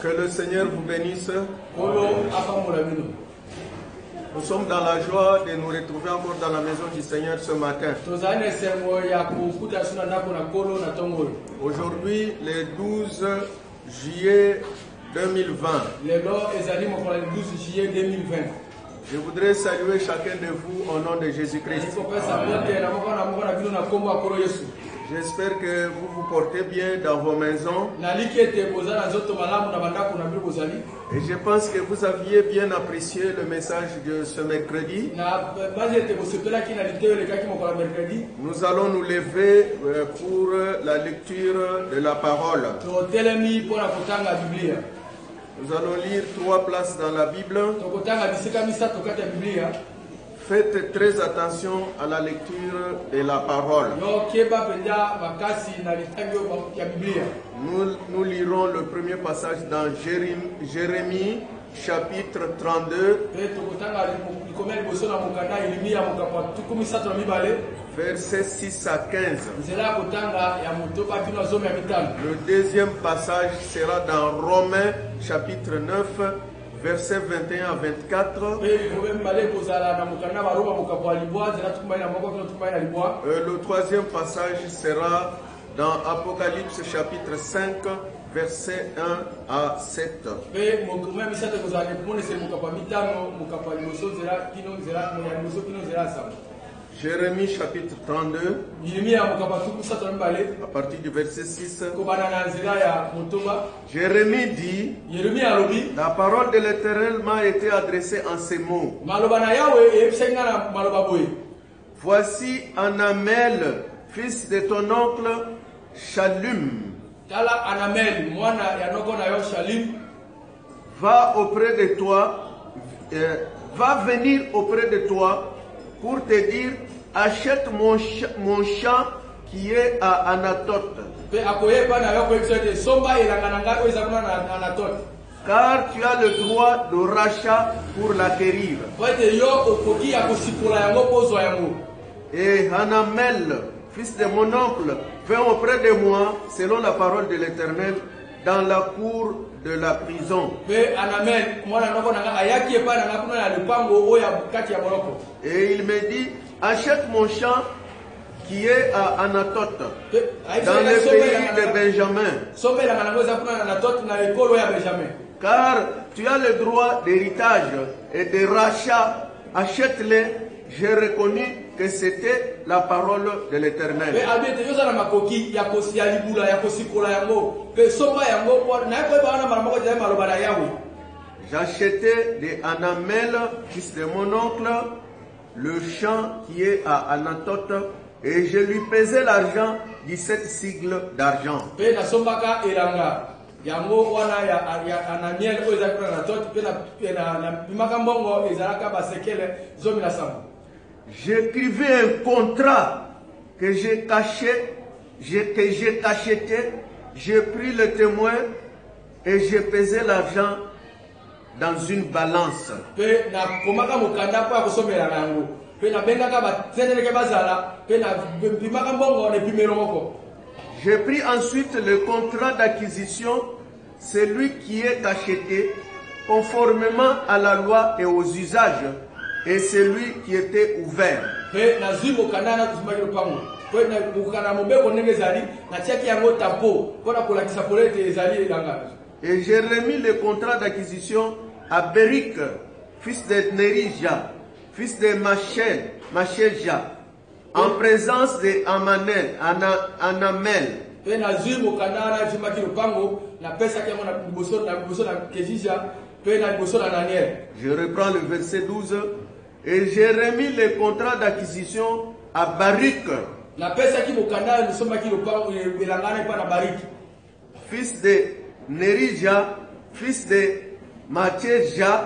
Que le Seigneur vous bénisse. Nous sommes dans la joie de nous retrouver encore dans la maison du Seigneur ce matin. Aujourd'hui, le 12 juillet 2020. Je voudrais saluer chacun de vous au nom de Jésus-Christ. J'espère que vous vous portez bien dans vos maisons. Et je pense que vous aviez bien apprécié le message de ce mercredi. Nous allons nous lever pour la lecture de la parole. Nous allons lire 3 places dans la Bible. Faites très attention à la lecture de la parole. Nous lirons le premier passage dans Jérémie chapitre 32. Versets 6 à 15. Le deuxième passage sera dans Romains chapitre 9. Versets 21 à 24. Le troisième passage sera dans Apocalypse chapitre 5, versets 1 à 7. Jérémie chapitre 32, à partir du verset 6. Jérémie dit: la parole de l'Éternel m'a été adressée en ces mots. Voici Anamel, fils de ton oncle Shallum. Va auprès de toi, va venir auprès de toi pour te dire: achète mon champ qui est à Anatote. Car tu as le droit de rachat pour l'acquérir. Et Hanamel, fils de mon oncle, vint auprès de moi, selon la parole de l'Éternel, dans la cour de la prison. Et il me dit: achète mon champ qui est à Anatote, dans le pays de Benjamin. Car tu as le droit d'héritage et de rachat. Achète-les. J'ai reconnu que c'était la parole de l'Éternel. J'achetais de Hanamel, fils de mon oncle, le champ qui est à Anatote, et je lui pesais l'argent, 17 sigles d'argent. J'écrivais un contrat que j'ai cacheté, j'ai pris le témoin et j'ai pesé l'argent dans une balance. J'ai pris ensuite le contrat d'acquisition, celui qui est acheté, conformément à la loi et aux usages, et celui qui était ouvert. Et j'ai remis le contrat d'acquisition à Beric, fils de Nerija, fils de Machéja, en présence de Anamel. Je reprends le verset 12. Et j'ai remis le contrat d'acquisition à Baruch, fils de Nerija, fils de Machéja,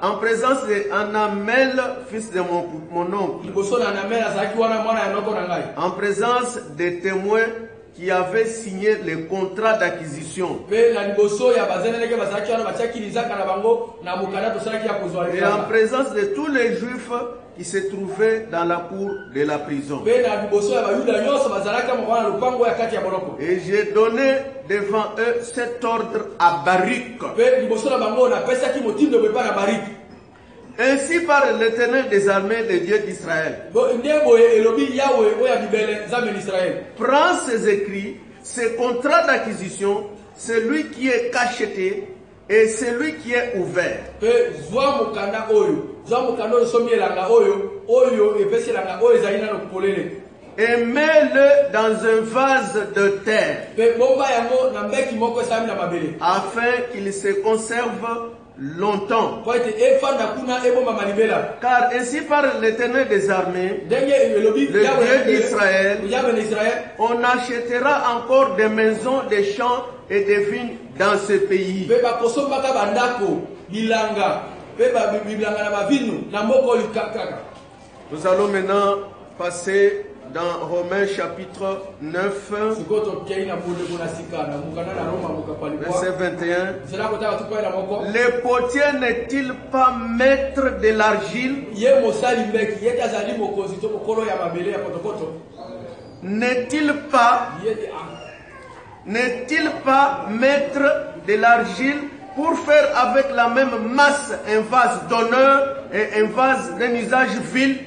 en présence de Anamel, fils de mon oncle, en présence des témoins qui avait signé le contrat d'acquisition. Et en présence de tous les Juifs qui se trouvaient dans la cour de la prison. Et j'ai donné devant eux cet ordre à Baruch. Ainsi parle l'Éternel des armées, le Dieu d'Israël. Prends ces écrits, ces contrats d'acquisition, celui qui est cacheté et celui qui est ouvert. Et mets-le dans un vase de terre, afin qu'il se conserve longtemps. Car ainsi parle l'Éternel des armées, le Dieu d'Israël, on achètera encore des maisons, des champs et des vignes dans ce pays. Nous allons maintenant passer dans Romains chapitre 9, verset 21. Le potier n'est-il pas maître de l'argile? N'est-il pas maître de l'argile pour faire avec la même masse un vase d'honneur et un vase d'un usage vil?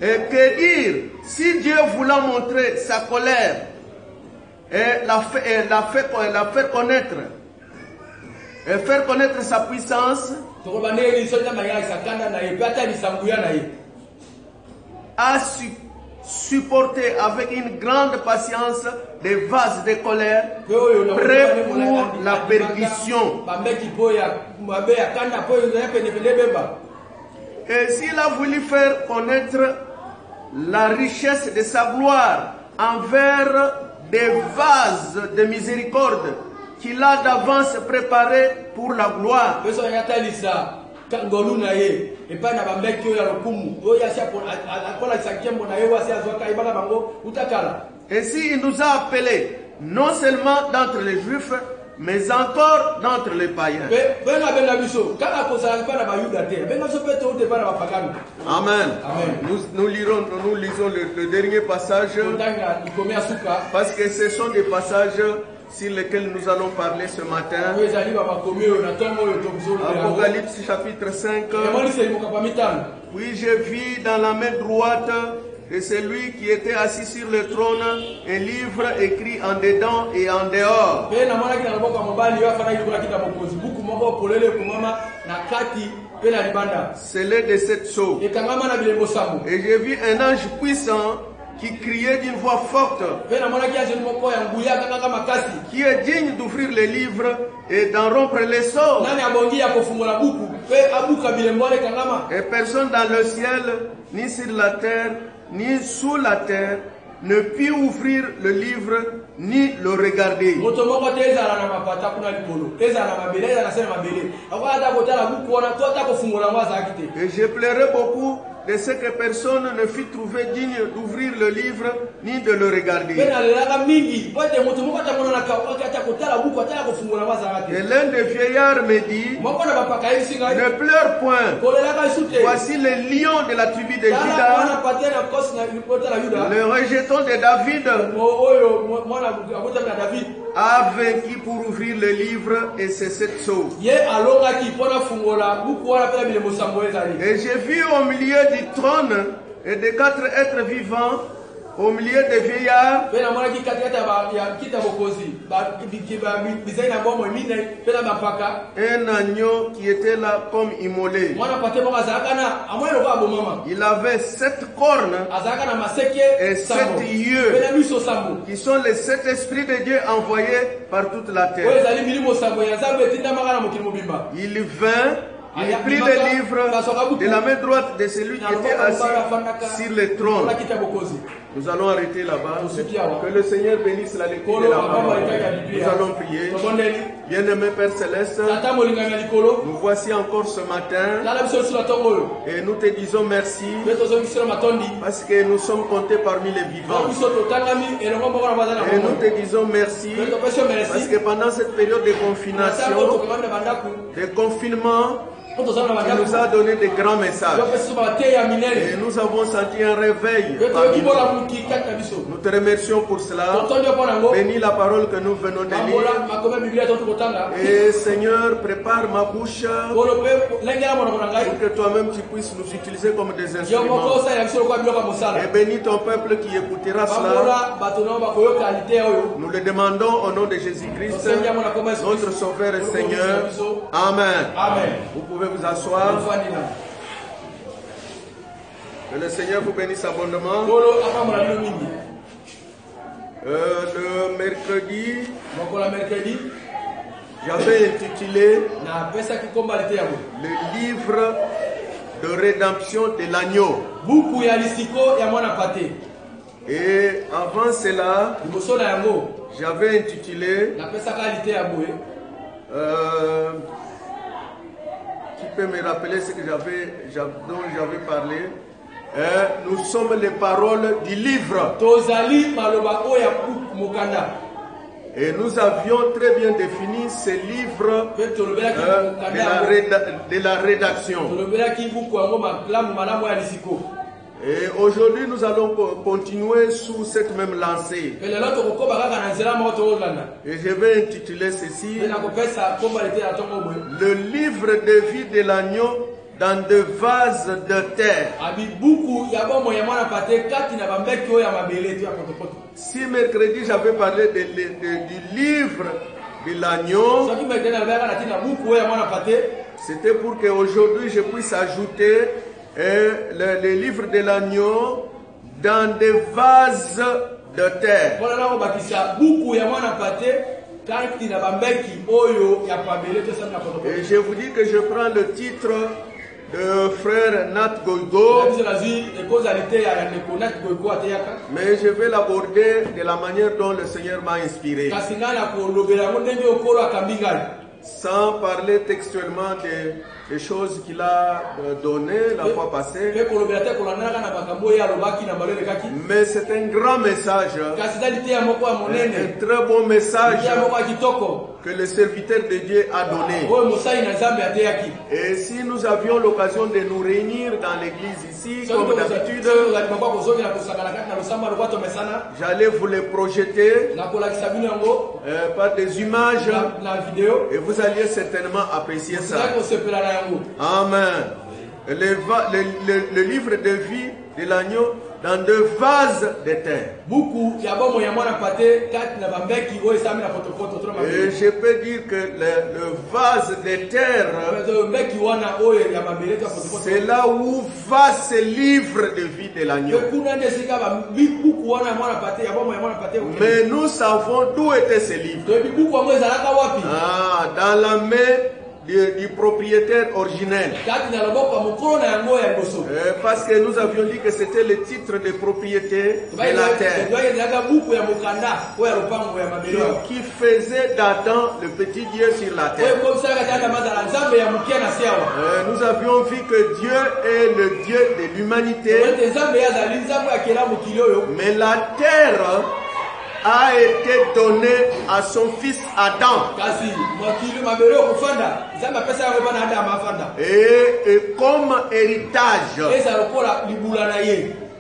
Et que dire si Dieu voulant montrer sa colère et la faire connaître sa puissance, a supporter avec une grande patience des vases de colère prêts pour la perdition. Et s'il a voulu faire connaître la richesse de sa gloire envers des vases de miséricorde qu'il a d'avance préparés pour la gloire, ainsi il nous a appelés non seulement d'entre les Juifs, mais encore d'entre les païens. Amen. Nous lisons le dernier passage, parce que ce sont des passages sur lesquels nous allons parler ce matin. Apocalypse chapitre 5. Puis je vis dans la main droite de celui qui était assis sur le trône un livre écrit en dedans et en dehors. C'est le de cette sceaux. Et j'ai vu un ange puissant qui criait d'une voix forte, qui est digne d'ouvrir les livres et d'en rompre les sceaux. Et personne dans le ciel, ni sur la terre, ni sous la terre, ne put ouvrir le livre ni le regarder. Et j'ai pleuré beaucoup de ce que personne ne fut trouvé digne d'ouvrir le livre ni de le regarder. Et l'un des vieillards me dit, ne pleure point, voici le lion de la tribu de Juda, le rejeton de David, a vaincu pour ouvrir le livre, et c'est cette chose. Et j'ai vu au milieu du trône et des 4 êtres vivants, au milieu des vieillards, un agneau qui était là comme immolé. Il avait 7 cornes et 7 yeux, qui sont les 7 esprits de Dieu envoyés par toute la terre. Il vint, il prit le livre de la main droite de celui qui était assis sur le trône. Nous allons arrêter là-bas. Que le Seigneur bénisse la lecture de la parole. Nous allons prier. Bien-aimé Père Céleste, nous voici encore ce matin et nous te disons merci parce que nous sommes comptés parmi les vivants. Et nous te disons merci parce que pendant cette période de confinement, tu nous as donné de grands messages et nous avons senti un réveil parmi nous. Nous te remercions pour cela. Bénis la parole que nous venons de lire. Et Seigneur, prépare ma bouche pour que toi-même tu puisses nous utiliser comme des instruments. Et bénis ton peuple qui écoutera cela. Nous le demandons au nom de Jésus-Christ, notre Sauveur et Seigneur. Amen. Vous pouvez vous asseoir. Que le Seigneur vous bénisse abondamment. Le mercredi, j'avais intitulé le livre de rédemption de l'agneau. Et avant cela, j'avais intitulé qui peut me rappeler ce que dont j'avais parlé? Nous sommes les paroles du livre. Et nous avions très bien défini ce livre de la rédaction. Et aujourd'hui, nous allons continuer sous cette même lancée. Et je vais intituler ceci le livre de vie de l'agneau dans des vases de terre. Si mercredi j'avais parlé du livre de l'agneau, c'était pour qu'aujourd'hui je puisse ajouter le livre de l'agneau dans des vases de terre. Et je vous dis que je prends le titre de frère Nat Goigo, mais je vais l'aborder de la manière dont le Seigneur m'a inspiré, sans parler textuellement des choses qu'il a données la fois passée. Mais c'est un grand message, un très bon message que le serviteur de Dieu a donné. Et si nous avions l'occasion de nous réunir dans l'église ici, comme d'habitude, j'allais vous les projeter par des images et vous alliez certainement apprécier ça. Amen. Le livre de vie de l'agneau dans deux vases de terre. Et je peux dire que le vase de terre, c'est là où va ce livre de vie de l'agneau. Mais nous savons d'où était ce livre. Dans la main du propriétaire originel. Parce que nous avions dit que c'était le titre de propriété de la terre qui faisait d'Adam le petit Dieu sur la terre. Nous avions vu que Dieu est le Dieu de l'humanité, mais la terre a été donné à son fils Adam. Et comme héritage,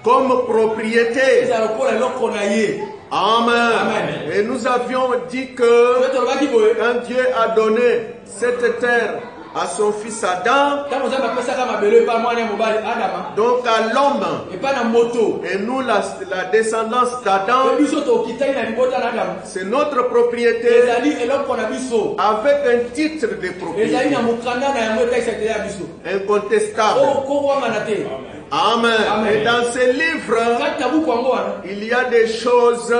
comme propriété. Amen. Et nous avions dit que quand Dieu a donné cette terre à son fils Adam, donc à l'homme, et nous la descendance d'Adam, c'est notre propriété avec un titre de propriété incontestable. Amen. Et dans ce livre, il y a des choses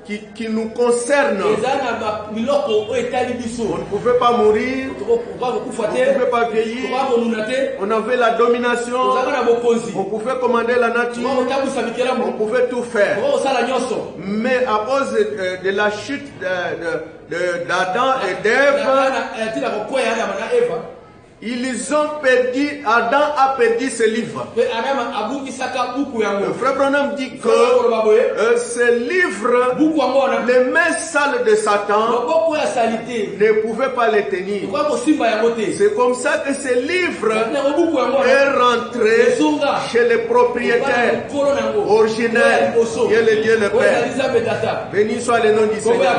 qui nous concerne. On ne pouvait pas mourir, on ne pouvait pas vieillir, on avait la domination, on pouvait commander la nature, on pouvait tout faire. Mais à cause de la chute d'Adam et d'Ève, ils ont perdu, Adam a perdu ce livre. Le frère Branham dit que ce livre, les mains sales de Satan ne pouvaient pas les tenir. C'est comme ça que ce livre est rentré chez les propriétaires originels, qui est le Dieu le Père. Béni soit le nom du Seigneur.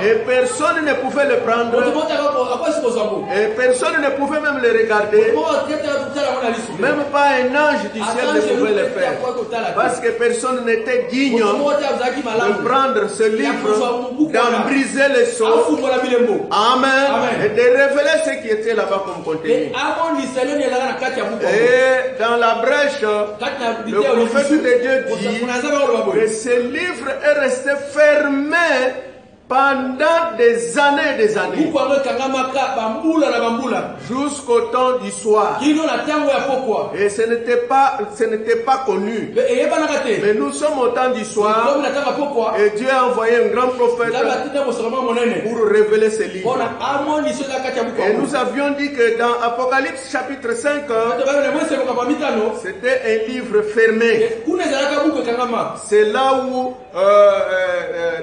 Et personne ne pouvait le prendre. Et personne ne pouvait même le regarder. Même pas un ange du ciel ne pouvait le faire. Parce que personne n'était digne de prendre ce livre, d'en briser les sceaux. Amen. Et de révéler ce qui était là-bas comme contenu. Et dans la brèche, le prophète de Dieu dit que ce livre est resté fermé pendant des années et des années. Jusqu'au temps du soir. Et ce n'était pas connu. Mais nous sommes au temps du soir. Et Dieu a envoyé un grand prophète pour révéler ce livre. Et nous avions dit que dans Apocalypse chapitre 5, c'était un livre fermé. C'est là où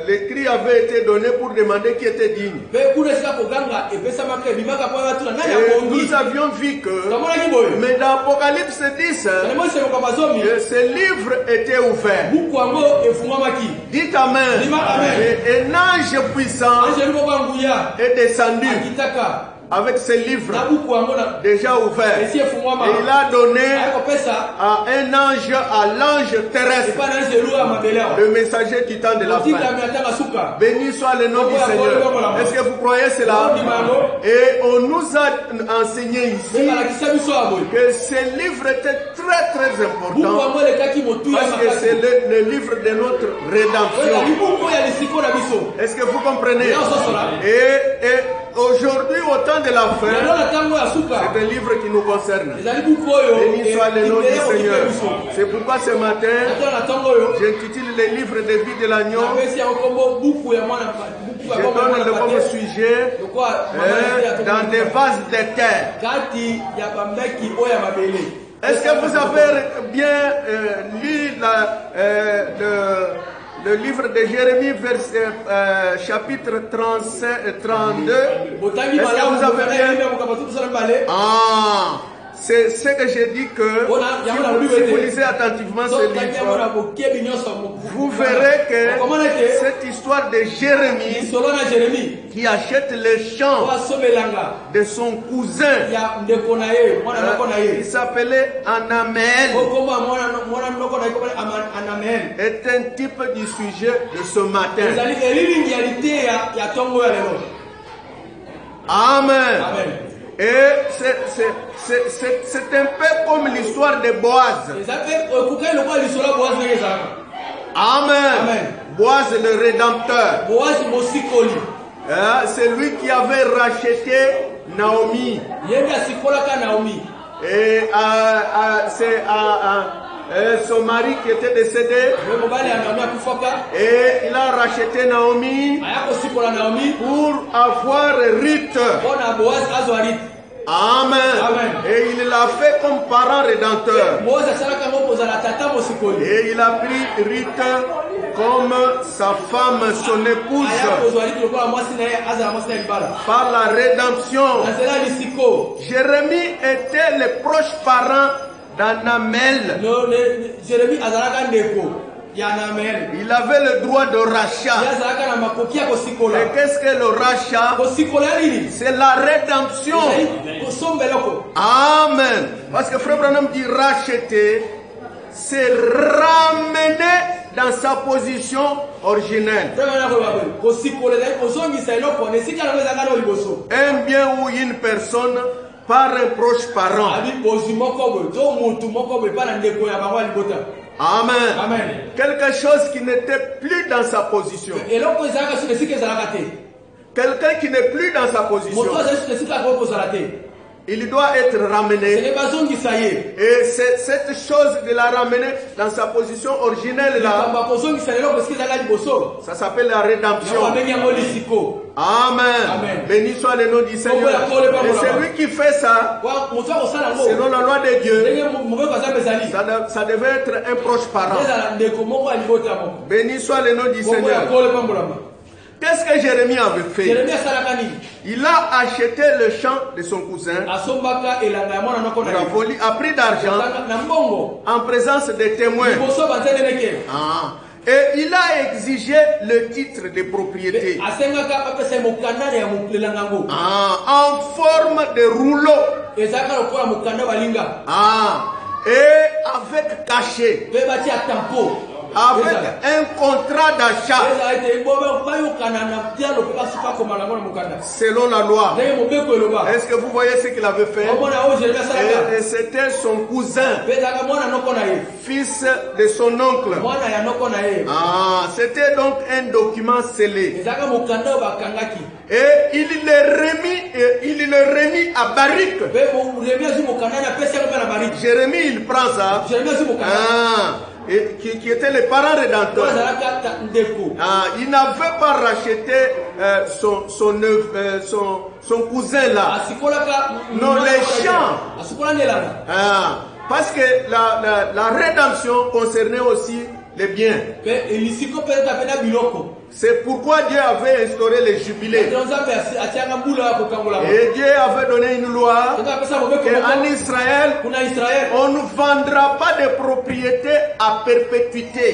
l'écrit avait été donné pour demander qui était digne. Et nous avions vu que, mais dans Apocalypse 10, ce livre était ouvert. Dites Amen. Et un ange puissant est descendu avec ce livre déjà ouvert. Et il a donné à un ange, à l'ange terrestre, le messager du temps de la fin. Béni soit le nom du Seigneur. Est-ce que vous croyez cela? Et on nous a enseigné ici que ce livre était très très important, parce que c'est le livre de notre rédemption. Est-ce que vous comprenez? Et aujourd'hui, au temps de la fin, c'est un livre qui nous concerne. Béni soit le nom du Seigneur. C'est pourquoi ce matin, j'intitule les livres de vie de l'agneau. Je donne le comme sujet dans des vases de terre. Est-ce que vous avez bien lu le livre de Jérémie, chapitre 32. Est-ce que vous avez bien? C'est ce que j'ai dit que si vous lisez attentivement ce livre, vous verrez que cette histoire de Jérémie qui achète les champs de son cousin, il s'appelait Anaméel, est un type du sujet de ce matin. Amen. Et c'est un peu comme l'histoire de Boaz. Amen. Boaz le rédempteur. C'est lui qui avait racheté Naomi. Et c'est son mari qui était décédé. Et il a racheté Naomi pour avoir Ruth. Amen. Et il l'a fait comme parent rédempteur. Et il a pris Ruth comme sa femme, son épouse, par la rédemption. Jérémie était le proche parent d'Anaméel. Il avait le droit de rachat. Et qu'est-ce que le rachat? C'est la rédemption. Amen. Parce que Frère Branham dit racheter, c'est ramener dans sa position originelle. Un bien ou une personne par un proche parent. Amen. Amen. Quelque chose qui n'était plus dans sa position. Quelqu'un qui n'est plus dans sa position. Il doit être ramené. Et cette chose de la ramener dans sa position originelle là, ça s'appelle la rédemption. Amen. Béni soit le nom du Seigneur. Et celui qui fait ça, selon la loi de Dieu, ça devait être un proche parent. Béni soit le nom du Seigneur. Qu'est-ce que Jérémie avait fait? Il a acheté le champ de son cousin. Il a pris d'argent en présence des témoins. Et il a exigé le titre de propriété en forme de rouleau. Et avec cachet. Avec un contrat d'achat selon la loi. Est-ce que vous voyez ce qu'il avait fait? Et c'était son cousin, fils de son oncle. C'était donc un document scellé. Et il le remit à Baruch. Jérémie, il prend ça. Qui était le parent rédempteur. Il n'avait pas racheté son cousin là. Non, les champs. Parce que la rédemption concernait aussi les biens. C'est pourquoi Dieu avait instauré les jubilés. Et Dieu avait donné une loi qu'en Israël, on ne vendra pas de propriété à perpétuité.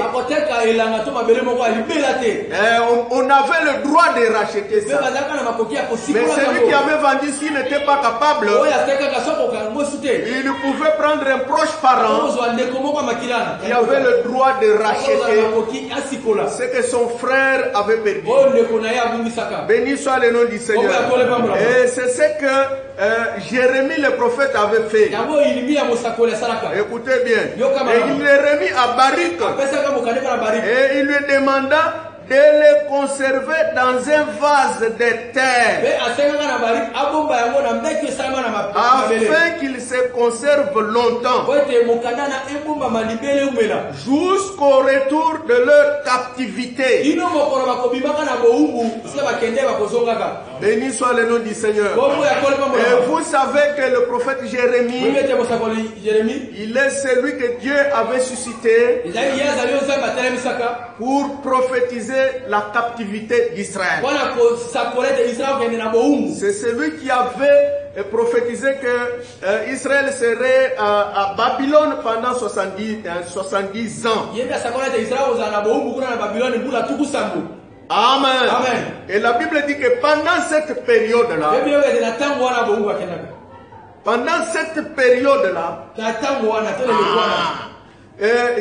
On avait le droit de racheter ça. Mais celui qui avait vendu, s'il n'était pas capable, il pouvait prendre un proche parent qui avait le droit de racheter ce que son frère avait perdu. Béni soit le nom du Seigneur. Et c'est ce que Jérémie le prophète avait fait. Écoutez bien. Et il le remit à Baruch. Et il lui demanda de les conserver dans un vase de terre afin qu'ils se conservent longtemps jusqu'au retour de leur captivité. Béni soit le nom du Seigneur. Et vous savez que le prophète Jérémie, il est celui que Dieu avait suscité pour prophétiser la captivité d'Israël. C'est celui qui avait prophétisé que Israël serait à Babylone pendant 70 ans. Amen. Amen. Et la Bible dit que pendant cette période-là,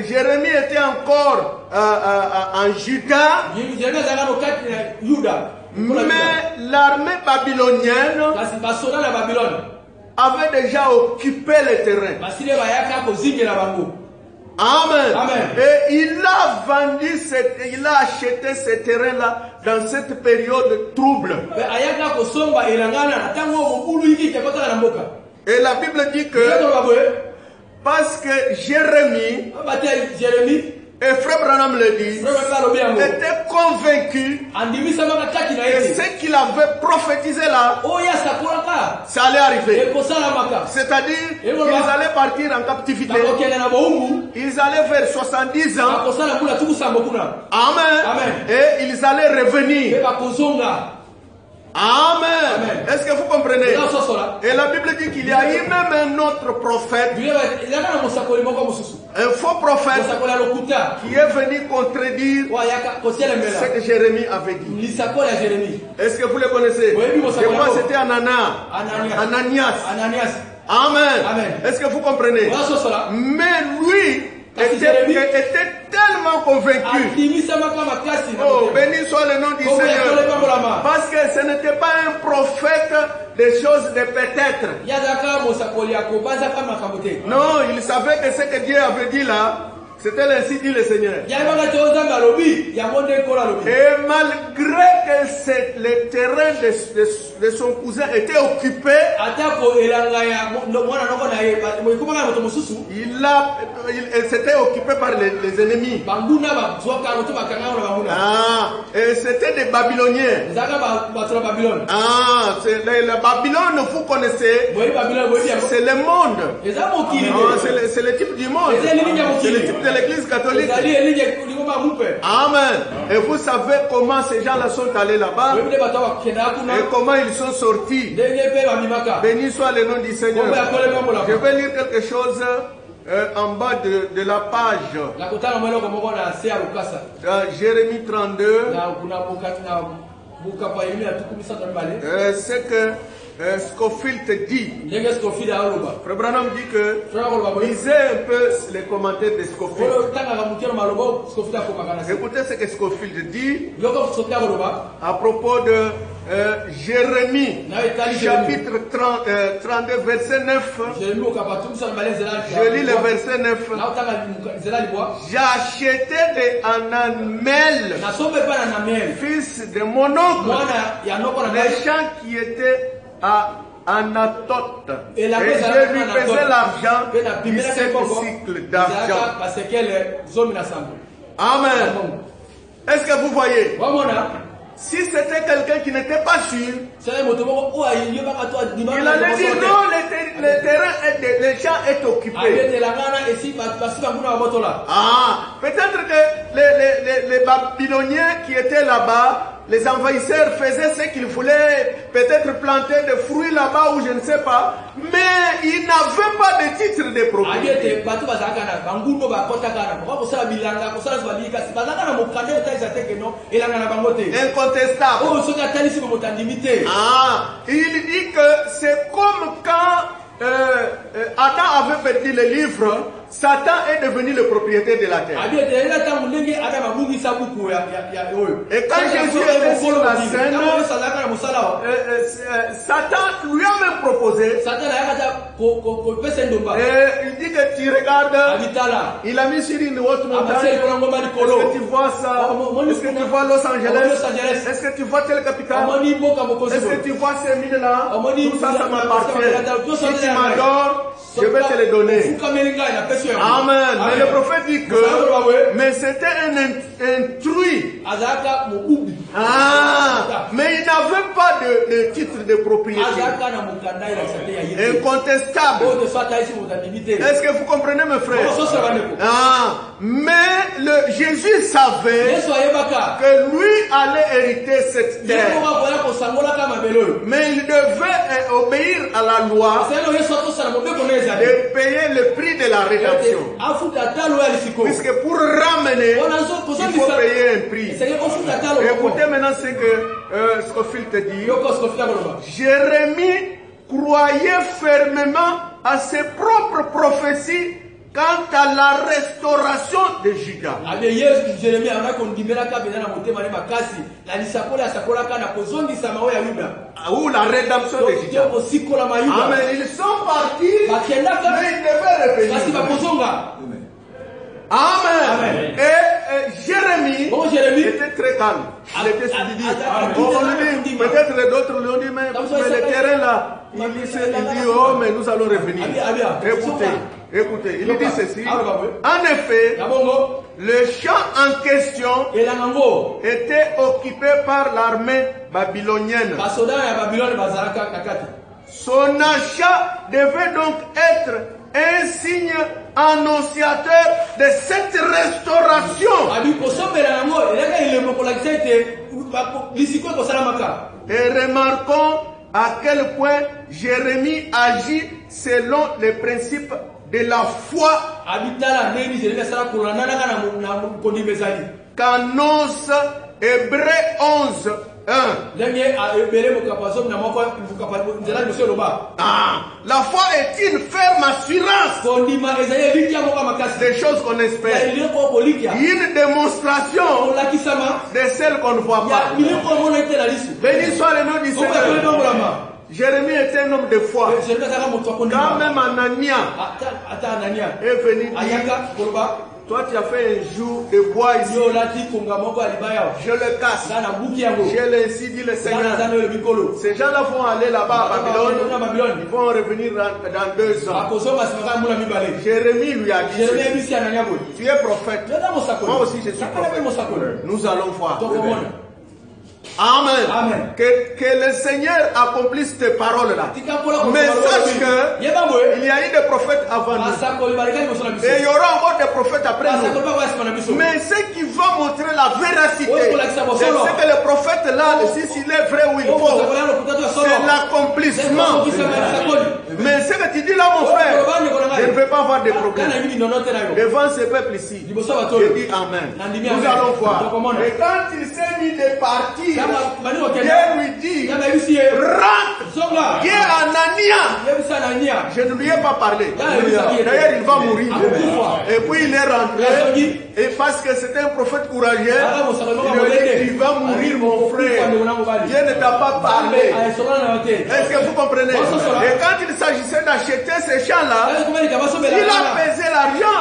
Jérémie était encore en Juda, mais l'armée babylonienne avait déjà occupé le terrain. Amen. Amen. Et il a acheté ce terrain-là dans cette période trouble. Et la Bible dit que parce que Jérémie, et Frère Branham le dit, était convaincu que ce qu'il avait prophétisé là, ça allait arriver. C'est-à-dire qu'ils allaient partir en captivité. Ils allaient faire 70 ans. Amen. Et ils allaient revenir. Amen. Est-ce que vous comprenez? Et la Bible dit qu'il y a eu même un autre prophète, un faux prophète, qui est venu contredire ce que Jérémie avait dit. Est-ce que vous le connaissez? Et moi c'était Ananias. Amen. Est-ce que vous comprenez? Mais lui était tellement convaincu. Oh, béni soit le nom du Seigneur. Parce que ce n'était pas un prophète des choses de peut-être. Non, il savait que ce que Dieu avait dit là, C'était ainsi dit le Seigneur. Et malgré que le terrain de son cousin était occupé, il s'était occupé par les ennemis. Et c'était des Babyloniens. Les Babylone, vous connaissez, c'est le monde. C'est le type du monde. C'est le type de l'église catholique. Amen. Et vous savez comment ces gens-là sont allés là-bas et comment ils sont sortis. Béni soit le nom du Seigneur. Je vais lire quelque chose en bas de la page. Jérémie 32. C'est que Scofield dit. Frère Branham dit que lisez un peu les commentaires de Scofield. Écoutez ce que Scofield dit à propos de Jérémie, chapitre 32, verset 9. Je lis le verset 9. J'ai acheté de Anamel, fils de mon oncle, les champs qui étaient à Anatote. Et je lui faisais l'argent, 17 cycles d'argent. Amen. Est-ce que vous voyez? Si c'était quelqu'un qui n'était pas sûr, il allait dire non, le terrain, le champ est occupé. Peut-être que les Babyloniens qui étaient là-bas, les envahisseurs faisaient ce qu'ils voulaient, peut-être planter des fruits là-bas ou je ne sais pas, mais ils n'avaient pas de titre de propriété. Incontestable. Il dit que c'est comme quand Adam avait perdu le livre, Satan est devenu le propriétaire de la terre. Et quand Jésus est sur la scène, Satan lui a même proposé. Et il dit que tu regardes, il a mis sur une haute montagne. Est-ce que tu vois ça? Est-ce que tu vois Los Angeles? Est-ce que tu vois telle capitale? Est-ce que tu vois ces mines-là? Tout ça, ça m'appartient. Si tu m'adores, je vais te le donner. Amen. Mais le prophète dit que mais c'était un intrus. Mais il n'avait pas de titre de propriété. Incontestable. Est-ce que vous comprenez mes frères? Mais Jésus savait que lui allait hériter cette terre. Mais il devait obéir à la loi de payer le prix de la rédemption. Puisque pour ramener, il faut payer un prix. Écoutez maintenant ce que Scofield te dit. Jérémie croyait fermement à ses propres prophéties quant à la restauration de Juda. Ou la rédemption de Juda. Amen. Ils sont partis, mais ils devaient revenir. Amen. Et Jérémie était très calme. Il était suivi. Peut-être d'autres lui ont dit, mais le terrain là, il dit, oh, mais nous allons revenir. Écoutez, il dit ceci. En effet, le champ en question était occupé par l'armée babylonienne. Son achat devait donc être un signe annonciateur de cette restauration. Et remarquons à quel point Jérémie agit selon les principes de la foi qu'annonce Hébreux 11. La foi est une ferme assurance des choses qu'on espère. Une démonstration de celles qu'on ne voit pas. Béni soit le nom du Seigneur. Jérémie était un homme de foi. Quand même Anania est venu dire Toi, tu as fait un jour de bois ici. Je le casse. J'ai ainsi dit le Seigneur. Ces gens-là vont aller là-bas à Babylone. Ils vont revenir dans 2 ans. Jérémie lui a dit, tu es prophète. Moi aussi, je suis prophète. Nous allons voir. Amen. Amen. Que le Seigneur accomplisse tes paroles-là. Mais sache que il y a eu des prophètes avant nous. Et il y aura encore des prophètes après nous. Mais ce qui va montrer la véracité, c'est que le prophète là, s'il est vrai ou il faut, c'est l'accomplissement. Mais ce que tu dis là, mon frère, je ne vais pas avoir de problème. Devant ce peuple ici, je dis Amen. Nous allons voir. Et quand il s'est mis de partir, Dieu lui dit, rentre, Dieu Anania. Je ne lui ai pas parlé. D'ailleurs, il va mourir. Et puis il est rentré. Et parce que c'était un prophète courageux, il lui a dit, tu vas mourir, mon frère. Dieu ne t'a pas parlé. Est-ce que vous comprenez? Et quand il s'agissait d'acheter ces champs-là, il a pesé l'argent.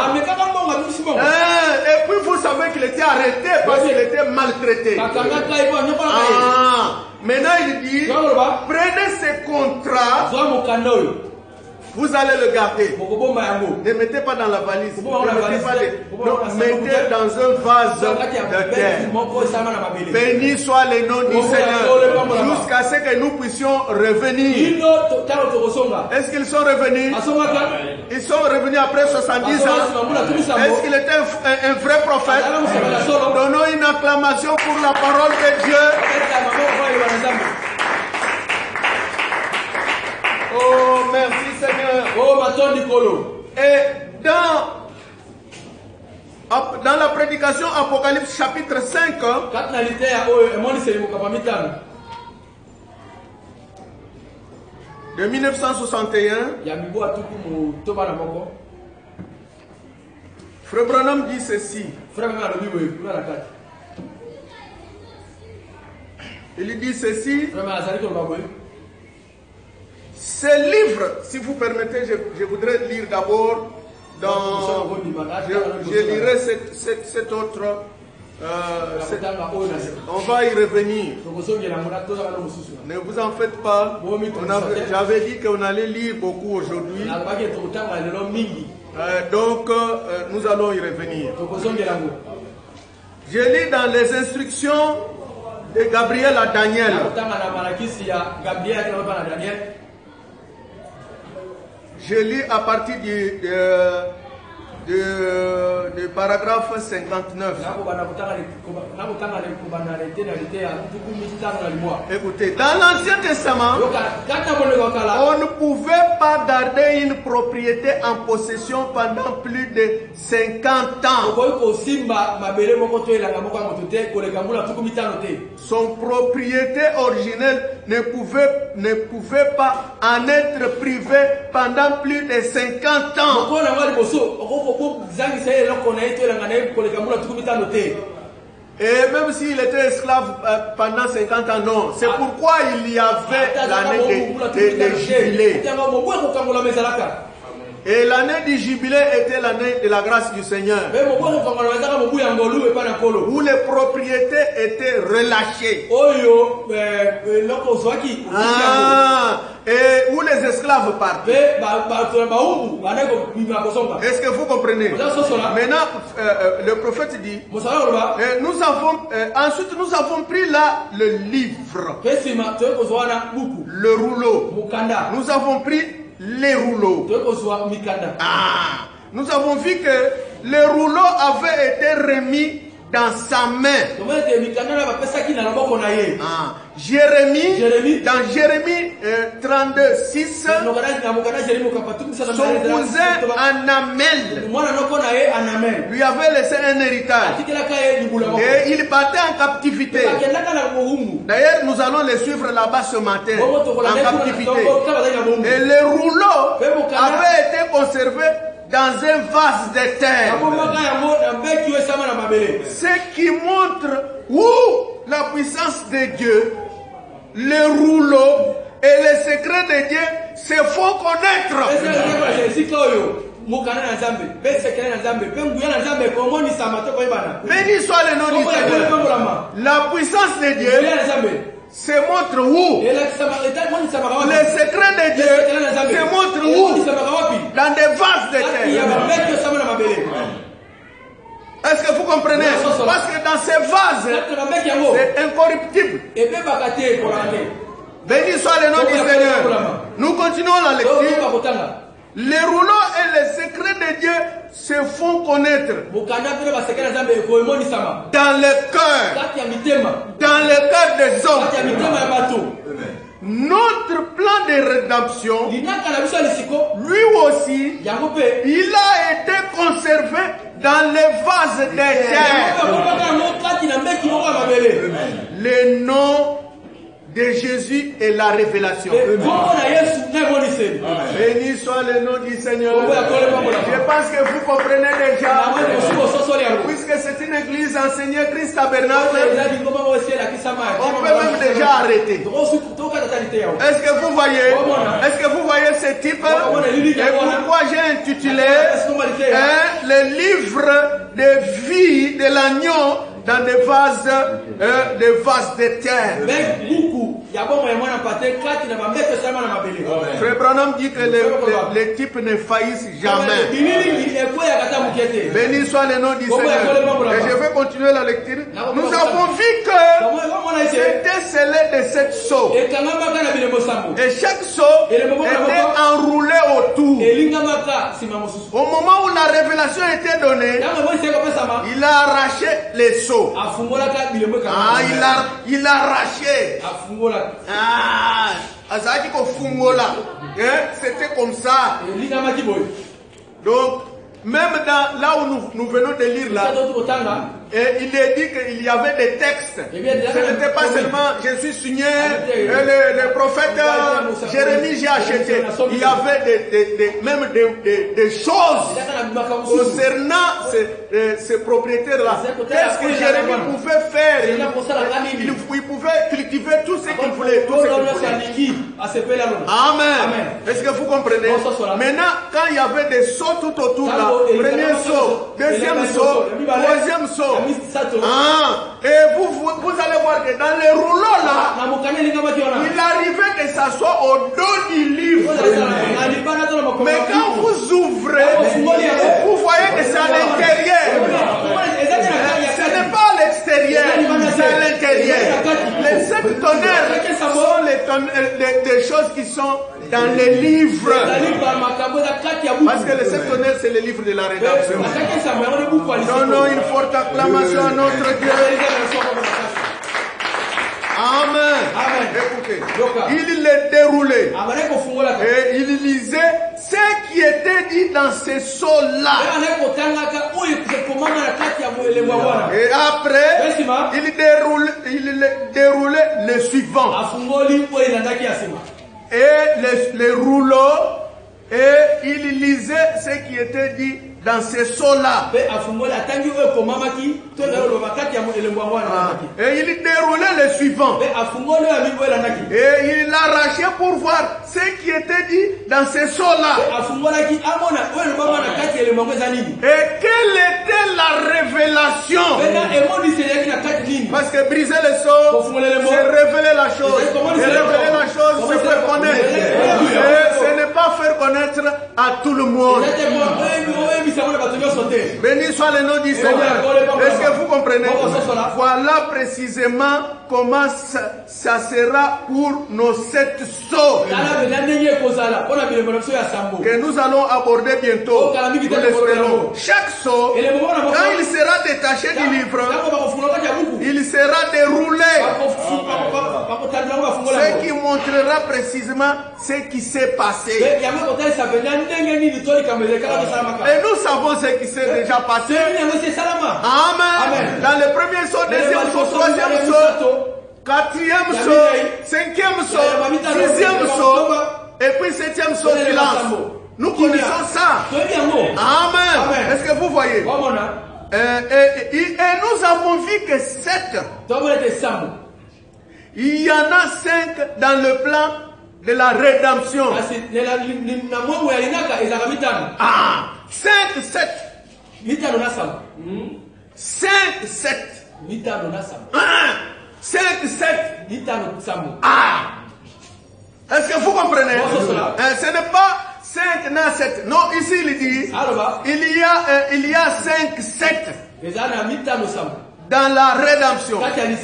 Et puis vous savez qu'il était arrêté parce qu'il était maltraité. Maintenant il dit, prenez ces contrats, vous allez le garder. Ne mettez pas dans la valise. Mettez dans un vase de terre. Béni soit le nom du Seigneur. Jusqu'à ce que nous puissions revenir. Est-ce qu'ils sont revenus? Ils sont revenus après 70 ans. Est-ce qu'il était un vrai prophète? Donnons une acclamation pour la parole de Dieu. Oh, merci Seigneur. Oh, et dans la prédication Apocalypse chapitre 5, de 1961, Frère Branham dit ceci. Il dit ceci. Ce livre, si vous permettez, je voudrais lire d'abord dans... Je lirai cette autre... on va y revenir. Ne vous en faites pas. J'avais dit qu'on allait lire beaucoup aujourd'hui. Donc, nous allons y revenir. Je lis dans les instructions de Gabriel à Daniel. Je lis à partir du paragraphe 59. Écoutez, dans l'Ancien Testament, on ne pouvait pas garder une propriété en possession pendant plus de 50 ans. Son propriété originelle ne pouvait pas en être privé pendant plus de 50 ans. Et même s'il était esclave pendant 50 ans, non. C'est pourquoi il y avait l'année de jubilé. Et l'année du jubilé était l'année de la grâce du Seigneur. Où les propriétés étaient relâchées. Et où les esclaves partaient. Est-ce que vous comprenez? Maintenant, le prophète dit, ensuite nous avons pris là le livre, le rouleau. Nous avons pris les rouleaux. Nous avons vu que le rouleau avait été remis dans sa main. Jérémie, dans Jérémie 32, 6, son cousin Anamel lui avait laissé un héritage. Et il partait en captivité. D'ailleurs, nous allons les suivre là-bas ce matin, en captivité. Et le rouleau avait été conservé dans un vase de terre. Ce qui montre où la puissance de Dieu, le rouleau et les secrets de Dieu se font connaître. Béni soit le nom du Seigneur. La puissance de Dieu se montre où? Les secrets de Dieu se montrent où? Dans des vases de terre. Est-ce que vous comprenez? Parce que dans ces vases, c'est incorruptible. Béni soit le nom du Seigneur. Nous continuons la lecture. Les rouleaux et les secrets de Dieu se font connaître dans le cœur des hommes. Notre plan de rédemption, lui aussi, il a été conservé dans les vases des terres. Le nom de Jésus est la révélation. Béni soit le nom du Seigneur. Je pense que vous comprenez déjà. Puisque c'est une église enseignée Christ Tabernacle, on peut même déjà arrêter. Est-ce que vous voyez? Est-ce que vous voyez ce type? Et pourquoi j'ai intitulé le livre de vie de l'agneau dans des vases de terre. Frère Branham dit que les types ne faillissent jamais. Béni soit le nom du Seigneur. Et je vais continuer la lecture. Nous avons vu que c'était scellé de 7 sceaux. Et chaque sceau était enroulé autour. Au moment où la révélation était donnée, il a arraché les sceaux. Il a arraché. C'était comme ça. Donc, même là où nous venons de lire là, et il est dit qu'il y avait des textes. Ce n'était pas seulement je suis signé, le prophète Jérémie j'ai acheté. Il y avait même des choses concernant ces propriétaires-là. Qu'est-ce que Jérémie pouvait faire? Il pouvait cultiver tout ce qu'il voulait. Amen. Est-ce que vous comprenez? Maintenant, quand il y avait des sceaux tout autour là, premier sceau, deuxième sceau, troisième sceau. Et vous allez voir que dans les rouleaux là, il arrivait de s'asseoir au dos du livre. Mais quand vous ouvrez, vous voyez que c'est à l'intérieur. Ce n'est pas à l'extérieur, c'est à l'intérieur. Les 7 tonnerres sont des choses qui sont dans les livres. Parce que les 7 tonnerres, c'est le livre de la rédemption. Donnons une forte acclamation à notre Dieu. Amen. Écoutez, il les déroulait et il lisait ce qui était dit dans ces sceaux-là. Et après, il déroulait le suivant. Et les rouleaux, et il lisait ce qui était dit dans ces sceaux-là. Et il déroulait le suivant. Et il l'arrachait pour voir ce qui était dit dans ces sceaux-là. Et quelle était la révélation? Parce que briser le sceau, c'est révéler la chose. Et révéler la chose, c'est faire connaître. Et ce n'est pas faire connaître à tout le monde. Béni soit le nom du Seigneur. Est-ce que vous comprenez? Voilà précisément comment ça sera pour nos 7 sceaux que nous allons aborder bientôt. Nous l'espérons. Chaque sceau, quand il sera détaché du livre, il sera déroulé. Ce qui montrera précisément ce qui s'est passé. Et nous savons ce qui s'est déjà passé. Amen. Dans le premier saut, deuxième saut, troisième saut, quatrième saut, cinquième saut, sixième saut, et puis septième saut qui lance. Nous connaissons ça. Amen. Est-ce que vous voyez? Et nous avons vu que 7. Il y en a 5 dans le plan de la rédemption. 5, 7. 5, 7. 1, 5, 7. Ah! Est-ce que vous comprenez? Ce n'est pas 5 na 7. Non, ici il dit il y a 5, 7 dans la rédemption.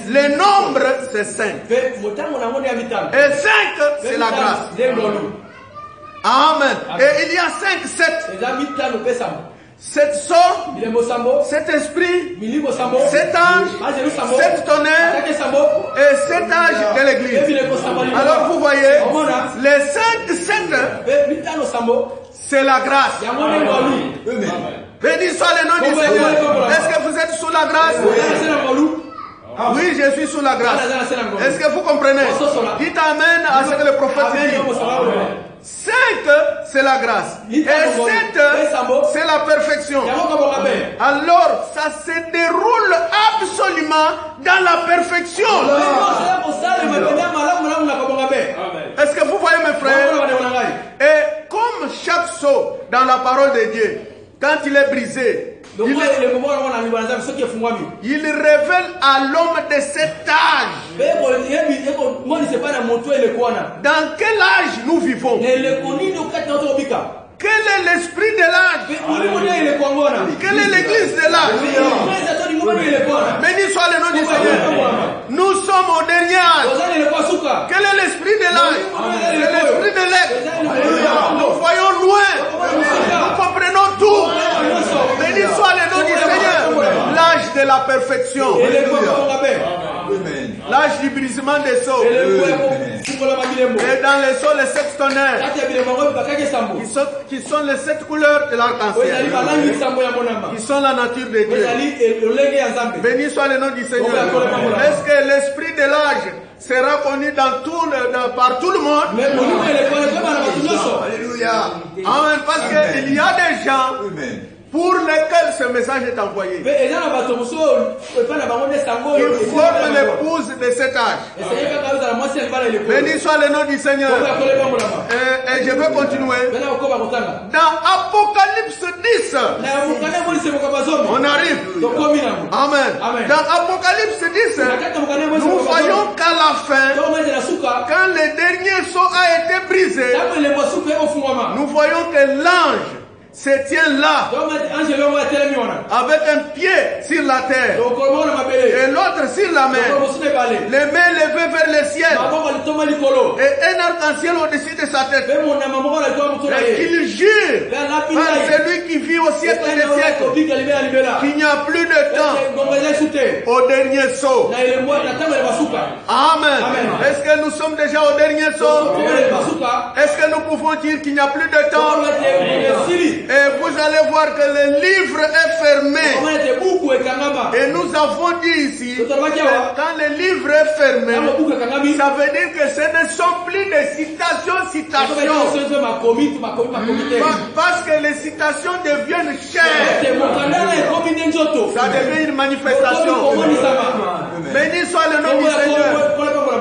Le nombre c'est 5. Et 5 c'est la grâce. Amen. Et il y a 5, 7. Cet sort, cet esprit, cet ange, cet tonnerre et cet âge de l'église. Alors vous voyez, les 5, 7, c'est la grâce. Béni soit le nom du Seigneur. Est-ce que vous êtes sous la grâce? Oui, je suis sous la grâce. Est-ce que vous comprenez? Dites amen à ce que le prophète dit. 5, c'est la grâce. Et 7, c'est la perfection. Alors, ça se déroule absolument dans la perfection. Est-ce que vous voyez mes frères? Et comme chaque sceau dans la parole de Dieu, quand il est brisé, il révèle à l'homme de cet âge. Dans quel âge nous vivons? Quel est l'esprit de l'âge? Quelle est l'église de l'âge? Béni soit le nom du Seigneur. Nous sommes au dernier âge. Quel est l'esprit de l'âge? C'est l'esprit de l'être. Nous voyons loin. Nous comprenons tout. Béni soit le nom du Seigneur. L'âge de la perfection. L'âge du brisement des sceaux. Et dans les sceaux, les 7 tonnerres. Qui sont les 7 couleurs de l'arc-en-ciel. Qui sont la nature de Dieu. Béni soit le nom du Seigneur. Est-ce que l'esprit de l'âge sera connu par tout le monde? Alléluia. Amen. Parce qu'il y a des gens pour lesquels ce message est envoyé. Ils forment l'épouse de cet âge. Béni soit le nom du Seigneur. Et je vais continuer. Dans Apocalypse 10, on arrive. Amen. Dans Apocalypse 10, nous voyons qu'à la fin, quand le dernier sceau a été brisé, nous voyons que l'ange se tient là avec un pied sur la terre et l'autre sur la mer, les mains levées vers le ciel et un arc-en-ciel au-dessus de sa tête, et qu'il jure par celui qui vit au siècle des siècles qu'il n'y a plus de temps au dernier saut. Amen. Est-ce que nous sommes déjà au dernier saut? Est-ce que nous pouvons dire qu'il n'y a plus de temps? Et vous allez voir que le livre est fermé. Et nous avons dit ici que quand le livre est fermé, ça veut dire que ce ne sont plus des citations. Parce que les citations deviennent chères. Ça devient une manifestation. Béni soit le nom du Seigneur.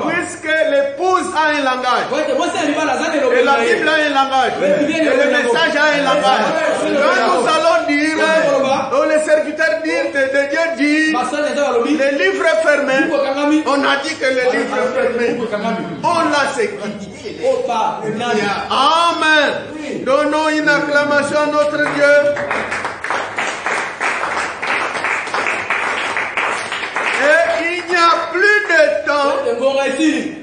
Puisque l'épouse a un langage. Et la Bible a un langage. Et le message a un langage. Quand nous allons dire, les serviteurs de Dieu disent, le livre est fermé, on a dit que le livre est fermé. On l'a séquité. Amen. Donnons une acclamation à notre Dieu. Et il n'y a plus de temps.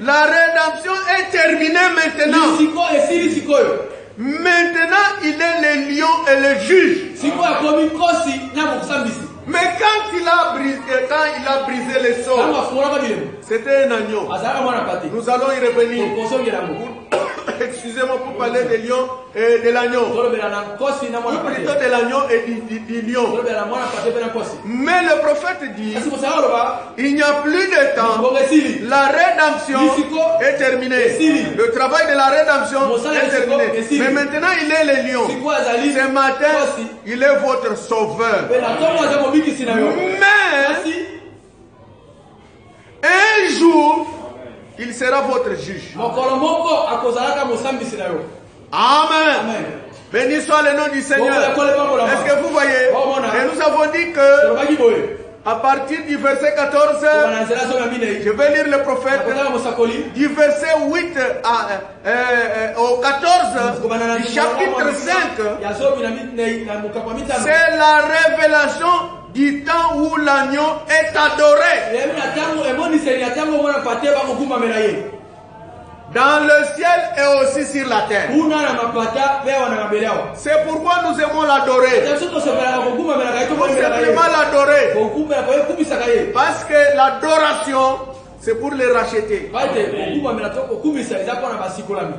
La rédemption est terminée maintenant. Maintenant, il est le lion et le juge. Mais quand il a brisé les sceaux, c'était un agneau. Nous allons y revenir. Excusez-moi pour parler des lions et de l'agneau. Ou plutôt de l'agneau et du lion. Mais le prophète dit, il n'y a plus de temps. La rédemption est terminée. Le travail de la rédemption est terminé. Mais maintenant, il est le lion. Ce matin, il est votre sauveur. Mais un jour, il sera votre juge. Amen. Béni soit le nom du Seigneur. Est-ce que vous voyez? Et nous avons dit que à partir du verset 14, je vais lire le prophète, du verset 8 au 14 du chapitre 5, c'est la révélation du temps où l'agneau est adoré. Dans le ciel et aussi sur la terre. C'est pourquoi nous aimons l'adorer. Nous simplement l'adorer. Parce que l'adoration, c'est pour les racheter.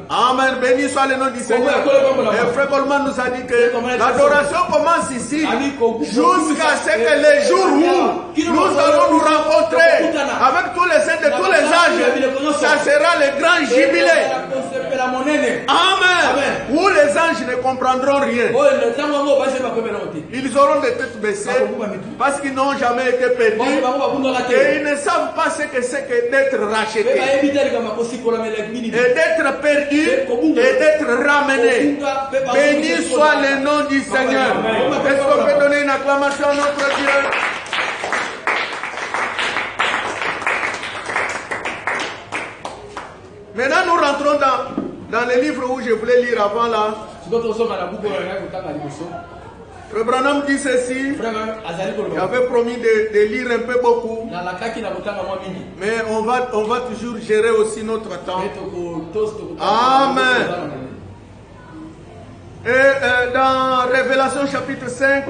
Amen. Béni soit le nom du Seigneur. Et Frère Coleman nous a dit que l'adoration commence ici jusqu'à ce que les jours où nous allons nous rencontrer avec tous les saints de tous les âges, ça sera le grand jubilé. Amen. Où les anges ne comprendront rien. Ils auront des têtes baissées parce qu'ils n'ont jamais été perdus et ils ne savent pas ce que c'est que d'être racheté et d'être perdu et d'être ramené. Béni soit le nom du Seigneur. Est-ce qu'on peut donner une acclamation à notre Dieu? Maintenant nous rentrons dans le livre où je voulais lire avant là. Frère Branham dit ceci, j'avais promis de lire un peu beaucoup, mais on va toujours gérer aussi notre temps. Amen. Et dans Révélation chapitre 5,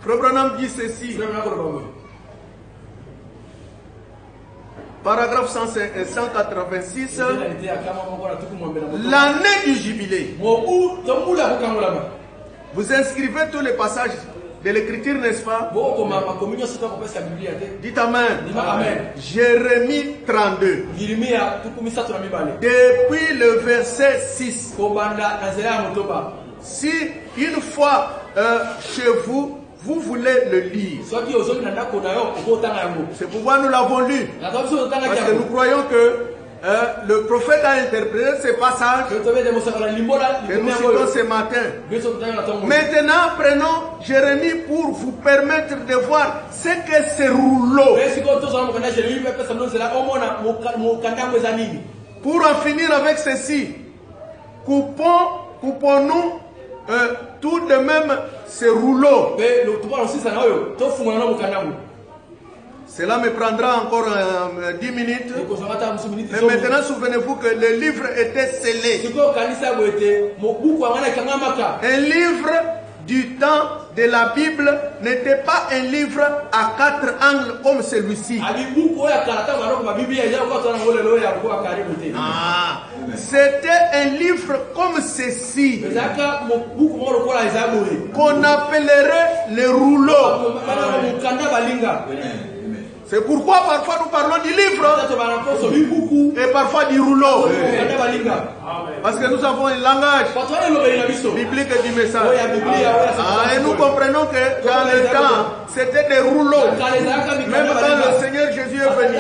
Frère Branham dit ceci, paragraphe 186, l'année du jubilé. Vous inscrivez tous les passages de l'écriture, n'est-ce pas? Dites Amen. Jérémie 32. Depuis le verset 6. Si une fois chez vous, vous voulez le lire, c'est pourquoi nous l'avons lu. Parce que nous croyons que le prophète a interprété ces passages que nous citons ce matin. Maintenant, prenons Jérémie pour vous permettre de voir ce que c'est rouleau. Pour en finir avec ceci, coupons-nous tout de même ce rouleau. Cela me prendra encore 10 minutes. Mais maintenant, souvenez-vous que le livre était scellé. Un livre du temps de la Bible n'était pas un livre à 4 angles comme celui-ci. C'était un livre comme ceci qu'on appellerait le rouleau. C'est pourquoi parfois nous parlons du livre et parfois du rouleau. Parce que nous avons un langage biblique du message. Et nous comprenons que dans le temps, c'était des rouleaux. Même quand le Seigneur Jésus est venu, il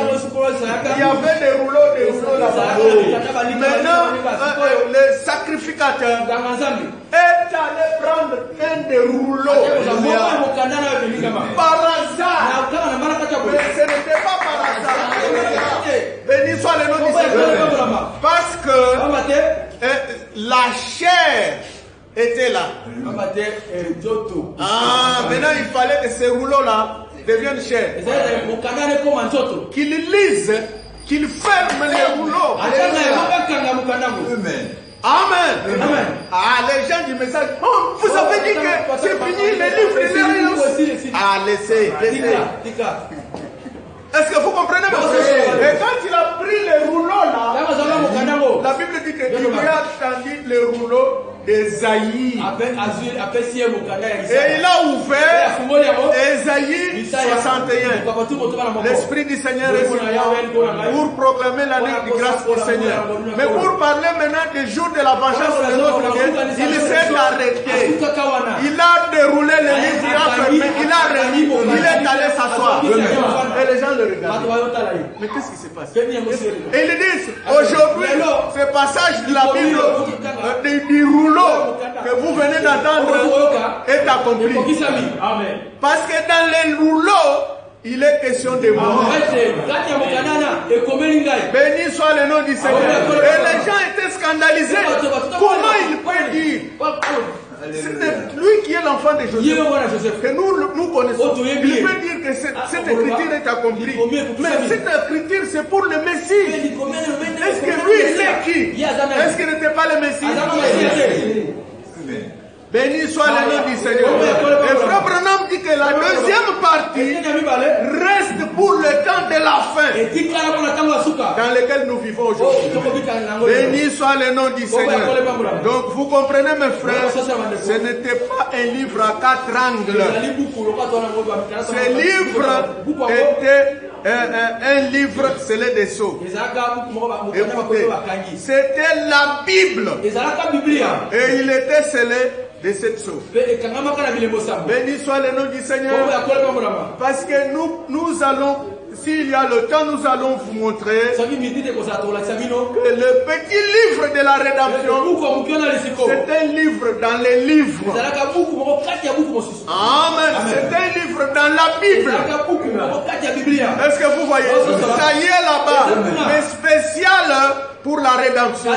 y avait des rouleaux là-bas. Maintenant, le sacrificateur est allé prendre un des rouleaux par hasard. Mais ce n'était pas par hasard. Béni soit le nom du Seigneur. Parce que la chair était là. Maintenant il fallait que ces rouleaux-là deviennent chair. Qu'ils lisent, qu'ils ferment les rouleaux. Amen. Les gens du message, vous avez dit que c'est fini, les livres, laissez. Est-ce que vous comprenez, monsieur? Et quand il a pris les rouleaux là, la Bible dit qu'il lui a tendu les rouleaux d'Ésaïe. Et il a ouvert Ésaïe 61. L'Esprit du Seigneur est sur moi pour proclamer l'année de grâce au Seigneur. Mais pour parler maintenant des jours de la vengeance de notre Dieu, il s'est arrêté. Il a déroulé le livre, il a fermé, il a remis, il est allé s'asseoir. Et les gens le regardent. Mais qu'est-ce qui se passe? Et ils disent, aujourd'hui, ce passage de la Bible, du rouleau que vous venez d'entendre est accompli. Amen. Parce que dans les rouleaux, il est question de mort. Béni soit le nom du Seigneur. Et les gens étaient scandalisés. Comment il peut dire? C'est lui qui est l'enfant de Joseph, que nous connaissons. Il peut dire que cette écriture est accomplie. Mais cette écriture, c'est pour le Messie. Est-ce que lui, il est qui? Est-ce qu'il n'était pas le Messie? Béni soit le nom du Seigneur. Et Frère Branham dit que la deuxième partie reste pour le temps de la fin dans lequel nous vivons aujourd'hui. Béni soit le nom du Seigneur. Donc vous comprenez mes frères, ce n'était pas un livre à 4 angles. Ce livre était un livre scellé des sceaux. Écoutez, c'était la Bible. Et il était scellé de cette sceaux. Béni soit le nom du Seigneur. Parce que nous allons, s'il y a le temps, nous allons vous montrer que le petit livre de la rédemption, c'est un livre dans les livres. Amen. C'est un livre dans la Bible. Est-ce que vous voyez? Ça y est là-bas. Mais spécial pour la rédemption.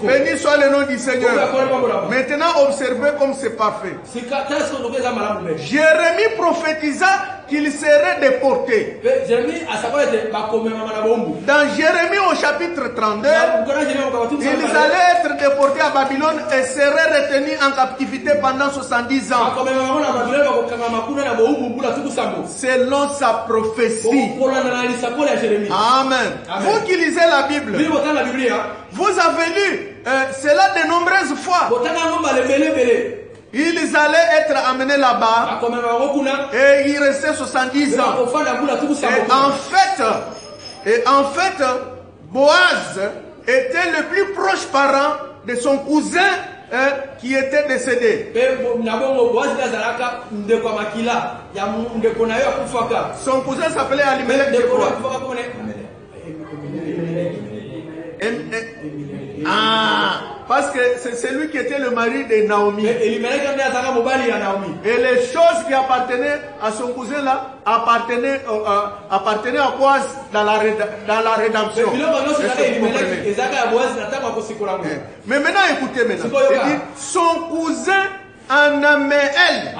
Béni soit le nom du Seigneur. Maintenant, observez comme c'est parfait. Jérémie prophétisa qu'il serait déporté. Dans Jérémie au chapitre 32, ils allaient être déportés à Babylone et seraient retenus en captivité pendant 70 ans. Selon sa prophétie. Amen. Vous qui lisez la Bible, vous avez lu cela de nombreuses fois. Ils allaient être amenés là-bas et ils restaient 70 ans. Et en fait, Boaz était le plus proche parent de son cousin qui était décédé. Son cousin s'appelait Elimelech, je crois. Parce que c'est celui qui était le mari de Naomi. Et les choses qui appartenaient à son cousin là appartenaient à Boaz dans la rédemption. Mais maintenant écoutez maintenant. Il dit son cousin Anaméel.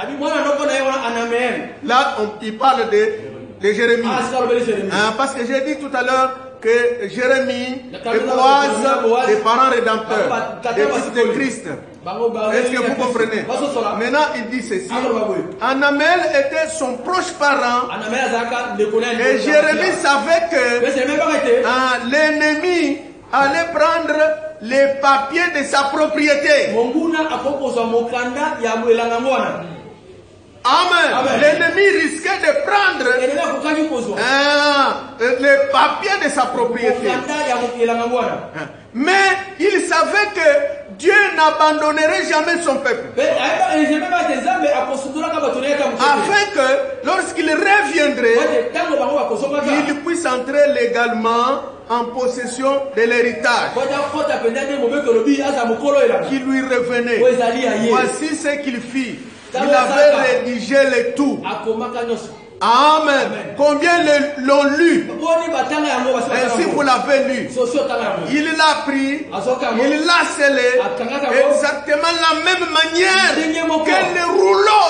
Là il parle de Jérémie. Parce que j'ai dit tout à l'heure que Jérémie et Boaz, des parents rédempteurs, des fils de Christ. Est-ce que vous comprenez? Maintenant, il dit ceci. Anaméel était son proche parent. Et Jérémie savait que l'ennemi allait prendre les papiers de sa propriété. Amen. L'ennemi risquait de prendre les papiers de sa propriété. Mais il savait que Dieu n'abandonnerait jamais son peuple. Afin que lorsqu'il reviendrait, il puisse entrer légalement en possession de l'héritage qui lui revenait. Voici ce qu'il fit. Il avait rédigé le tout. Amen. Combien l'ont lu? Ainsi vous l'avez lu. Il l'a pris, il l'a scellé exactement la même manière que le rouleau.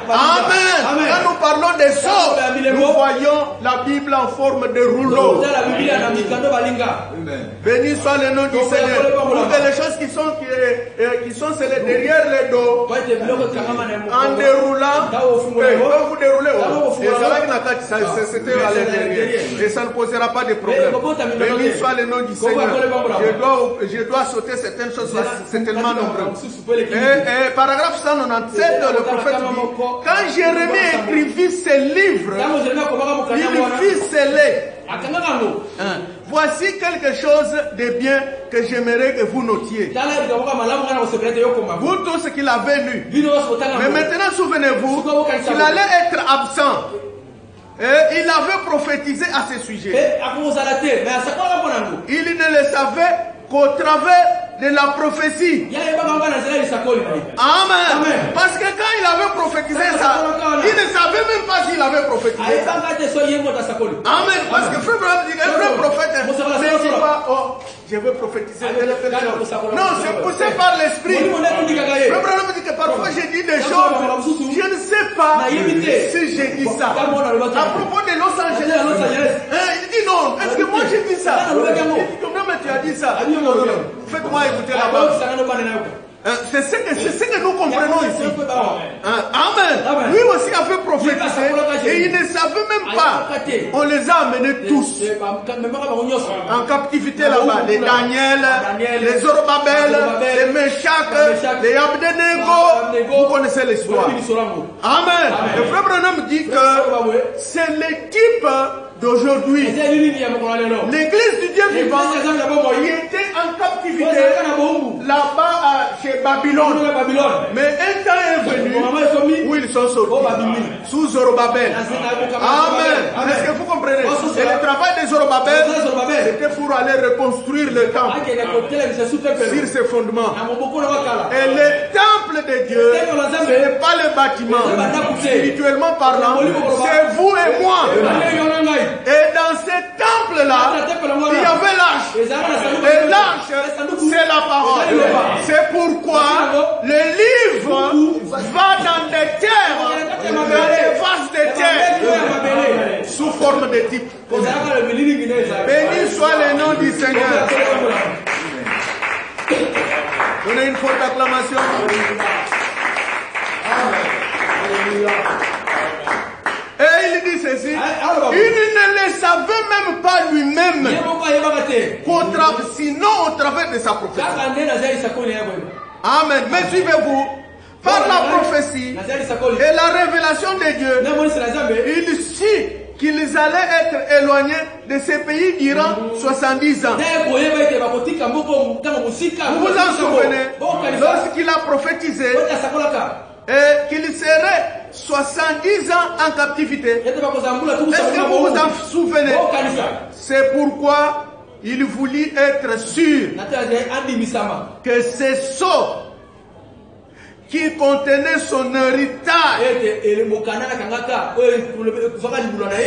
Amen. Quand nous parlons des sceaux, nous voyons la Bible en forme de rouleau. Béni soit le nom du Seigneur. Pour que les choses qui sont scellées derrière le dos, en déroulant, vous déroulez. C'était à l'intérieur. Et ça ne posera pas de problème. Béni soit le nom du Seigneur. Je dois sauter certaines choses, c'est tellement nombreux. Et paragraphe 197, le prophète dit, quand Jérémie écrivit ses livres, il fit sceller. Voici quelque chose de bien que j'aimerais que vous notiez. Vous tous qui l'avez lu. Mais maintenant, souvenez-vous qu'il allait être absent. Et il avait prophétisé à ce sujet. Il ne le savait qu'au travers de la prophétie. Amen. Parce que quand il avait prophétisé ça, il ne savait même pas s'il avait prophétisé ça. Amen. Parce que frère Branham dit, un vrai prophète ne dit pas, oh, je veux prophétiser. Non, c'est poussé par l'esprit. Frère Branham dit que parfois j'ai dit des choses, je ne sais pas si j'ai dit ça. À propos de Los Angeles, il dit non, est-ce que moi j'ai dit ça? Il dit, comment tu as dit ça? Faites-moi écouter là-bas. C'est ce que nous comprenons ici. Amen. Lui aussi a fait prophétiser et il ne savait même pas. On les a amenés tous en captivité là-bas. Les Daniel, les Zorobabel, les Meshach, les Abdenego. Vous connaissez l'histoire. Amen. Le frère Branham dit que c'est le type d'aujourd'hui. L'église du Dieu vivant qui était en captivité là-bas chez Babylone. Mais un temps est venu où ils sont sortis sous Zorobabel. Amen. Est-ce que vous comprenez? Et le travail de Zorobabel, c'était pour aller reconstruire le temple sur ses fondements. Et le temple de Dieu, ce n'est pas le bâtiment. Spirituellement parlant, c'est vous et moi. Et dans ce temple-là, il y avait l'arche. Et l'arche, c'est la parole. C'est pourquoi le livre va dans des terres, dans des vases de terre, sous forme de type. Béni soit le nom du Seigneur. Donnez une forte acclamation. Et il dit ceci, il ne le savait même pas lui-même, sinon au travers de sa prophétie. Amen. Mais suivez-vous, par la prophétie et la révélation de Dieu, il sut qu'ils allaient être éloignés de ces pays durant 70 ans. Vous vous en souvenez, lorsqu'il a prophétisé et qu'il serait 70 ans en captivité. Est-ce que vous vous en souvenez? C'est pourquoi il voulut être sûr que ces sceaux qui contenait son héritage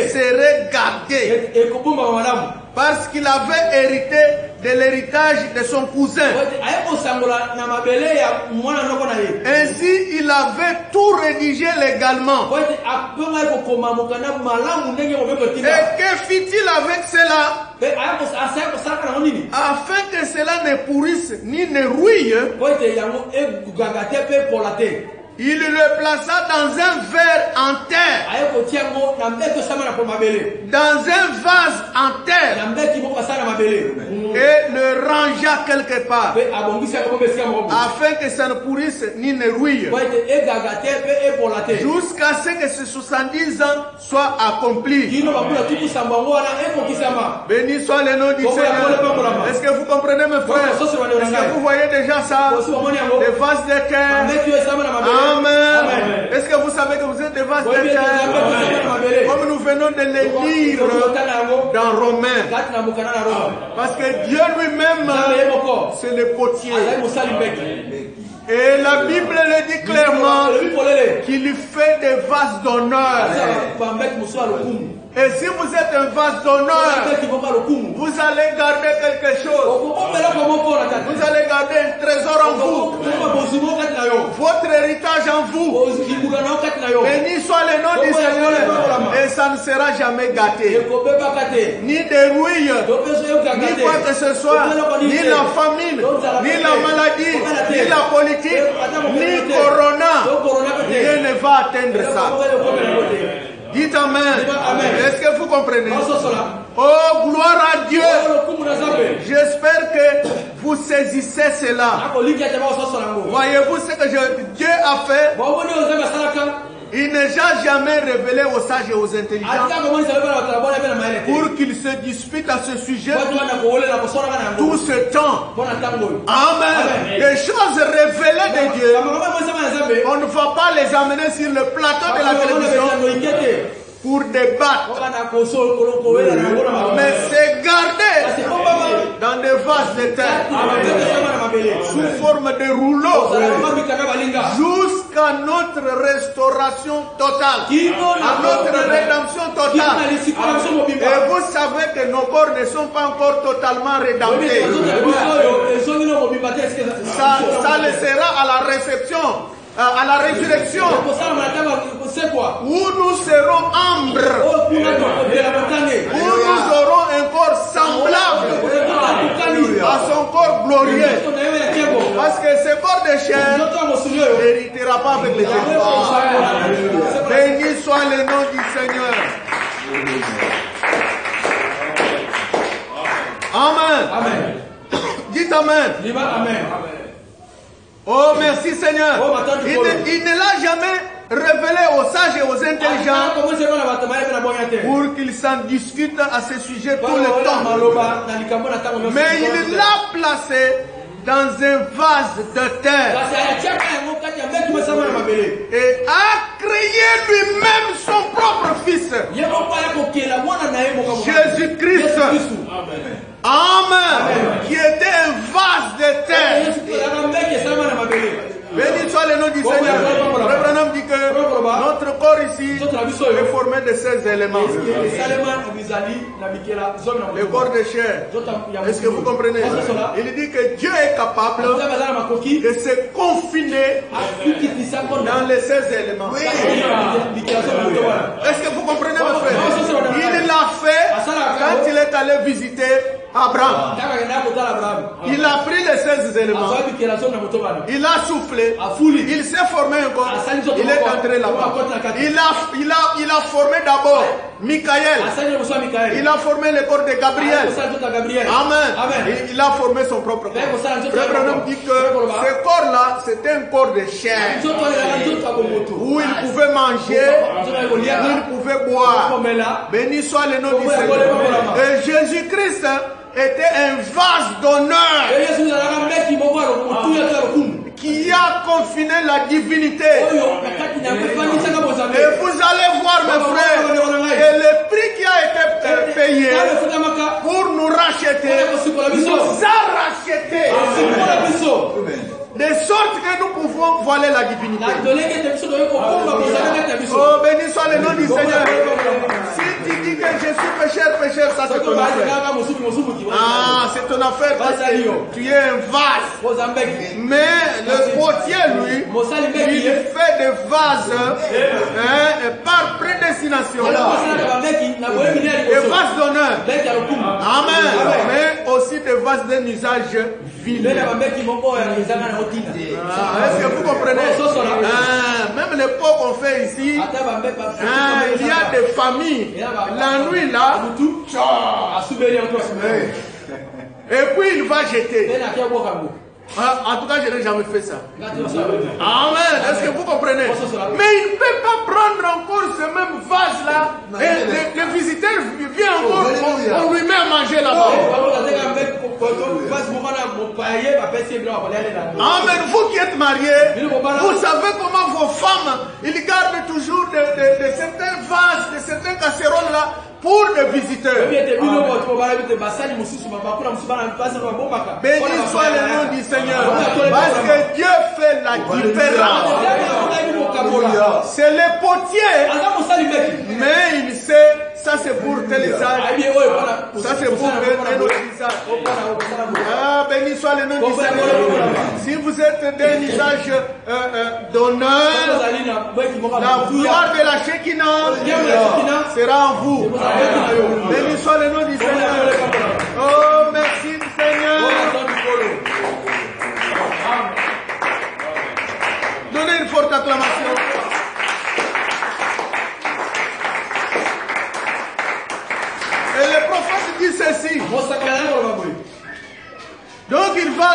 serait gardé parce qu'il avait hérité de l'héritage de son cousin. Ainsi, il avait tout rédigé légalement. Et que fit-il avec cela? Afin que cela ne pourrisse ni ne rouille, il le plaça dans un verre en terre, dans un vase en terre, et le rangea quelque part, afin que ça ne pourrisse ni ne rouille, jusqu'à ce que ces 70 ans soient accomplis. Béni soit le nom du Seigneur. Est-ce que vous comprenez, mes frères? Est-ce que vous voyez déjà ça? Des vases de terre. Amen. Est-ce que vous savez que vous êtes des vases de terre? Comme nous venons de les lire dans Romains. Parce que Dieu lui-même, c'est le potier. Et la Bible le dit clairement qu'il fait des vases d'honneur. Et si vous êtes un vase d'honneur, vous allez garder quelque chose. Vous allez garder un trésor en vous. Votre héritage en vous. Béni soit le nom du Seigneur. Et ça ne sera jamais gâté. Ni des rouilles, ni quoi que ce soit, ni la famine, ni la maladie, ni la politique, ni Corona. Rien ne va atteindre ça. Dites Amen. Est-ce que vous comprenez? Oh, gloire à Dieu. J'espère que vous saisissez cela. Voyez-vous ce que Dieu a fait? Il ne n'a jamais révélé aux sages et aux intelligents pour qu'ils se disputent à ce sujet tout ce temps. Amen. Les choses révélées de Dieu, on ne va pas les amener sur le plateau de la télévision pour débattre. Mais c'est gardé dans des vases de terre sous forme de rouleaux jusqu'à notre restauration totale, à notre rédemption totale. Et vous savez que nos corps ne sont pas encore totalement rédemptés. Ça le sera à la réception, à la résurrection, où nous serons ambre, où nous aurons un corps semblable à son corps glorieux. Parce que ce corps de chair n'héritera pas avec les étoiles. Béni soit le nom du Seigneur. Amen. Amen. Dites Amen. Amen. Oh, merci Seigneur. Il ne l'a jamais révélé aux sages et aux intelligents pour qu'ils s'en discutent à ce sujet tout le temps. Mais il l'a placé dans un vase de terre et a créé lui-même son propre fils, Jésus-Christ. Amen. Qui était un vase de terre. Béni soit le nom du Seigneur. Le Branham dit que notre corps ici est formé de 16 éléments. Le corps de chair. Est-ce que vous comprenez? Il dit que Dieu est capable de se confiner dans les 16 éléments. Est-ce que vous comprenez, mon frère? Il l'a fait quand il est allé visiter Abraham. Il a pris les 16 éléments. Il a soufflé. Il s'est formé un corps. Il est entré là-bas. Il a formé d'abord Michael. Il a formé le corps de Gabriel. Amen. Il a formé son propre corps. Le Branham dit que ce corps-là, c'était un corps de chair où il pouvait manger, où il pouvait boire. Béni soit le nom du Seigneur. Et Jésus-Christ était un vase d'honneur qui a confiné la divinité. Et vous allez voir, mes frères, que le prix qui a été payé pour nous racheter nous a rachetés. De sorte que nous pouvons voiler la divinité. Oh, béni soit le nom du Seigneur. Si tu dis que je suis pécheur, ça c'est ton affaire. Ah, c'est ton affaire parce que tu es un vase. Mais le potier, lui, il fait des vases par prédestination. Des vases d'honneur. Amen. Mais aussi des vases d'un usage vil. Est-ce que vous comprenez? Même les pots qu'on fait ici, il y a des familles. La nuit là, et puis il va jeter. En tout cas, je n'ai jamais fait ça. Amen. Est-ce que vous comprenez? Mais il ne peut pas prendre encore ce même vase-là. Et le visiteur vient encore, on lui met à manger là-bas. Amen. Vous qui êtes mariés, vous savez comment vos femmes, ils gardent toujours de certains vases, de certaines casseroles-là pour les visiteurs. Béni soit le nom du Seigneur. Parce que Dieu fait la différence. C'est le potier. Mais il sait, ça c'est pour tel usage. Ça c'est pour un autre usage. Ah, béni soit le nom du Seigneur. Si vous êtes d'un usage d'honneur, la gloire de la Shekinah sera en vous. Béni soit le nom du Seigneur. Oh, merci Seigneur. Donnez une forte acclamation. Et le prophète dit ceci. Donc il va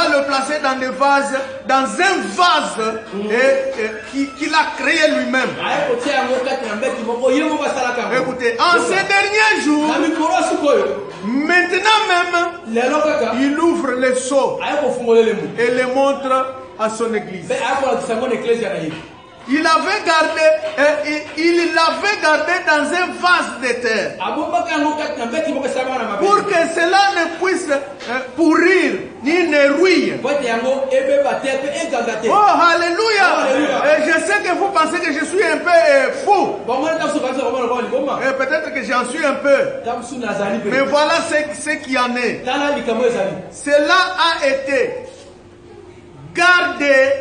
le placer dans des vases, dans un vase qu'il a créé lui-même. Écoutez, en ces derniers jours, maintenant même, il ouvre les sceaux et les montre à son église. il l'avait gardé dans un vase de terre. Pour que cela ne puisse pourrir ni ne ruire. Oh, alléluia. Et je sais que vous pensez que je suis un peu fou. Et peut-être que j'en suis un peu. Mais voilà ce qu'il y en est. Cela a été gardé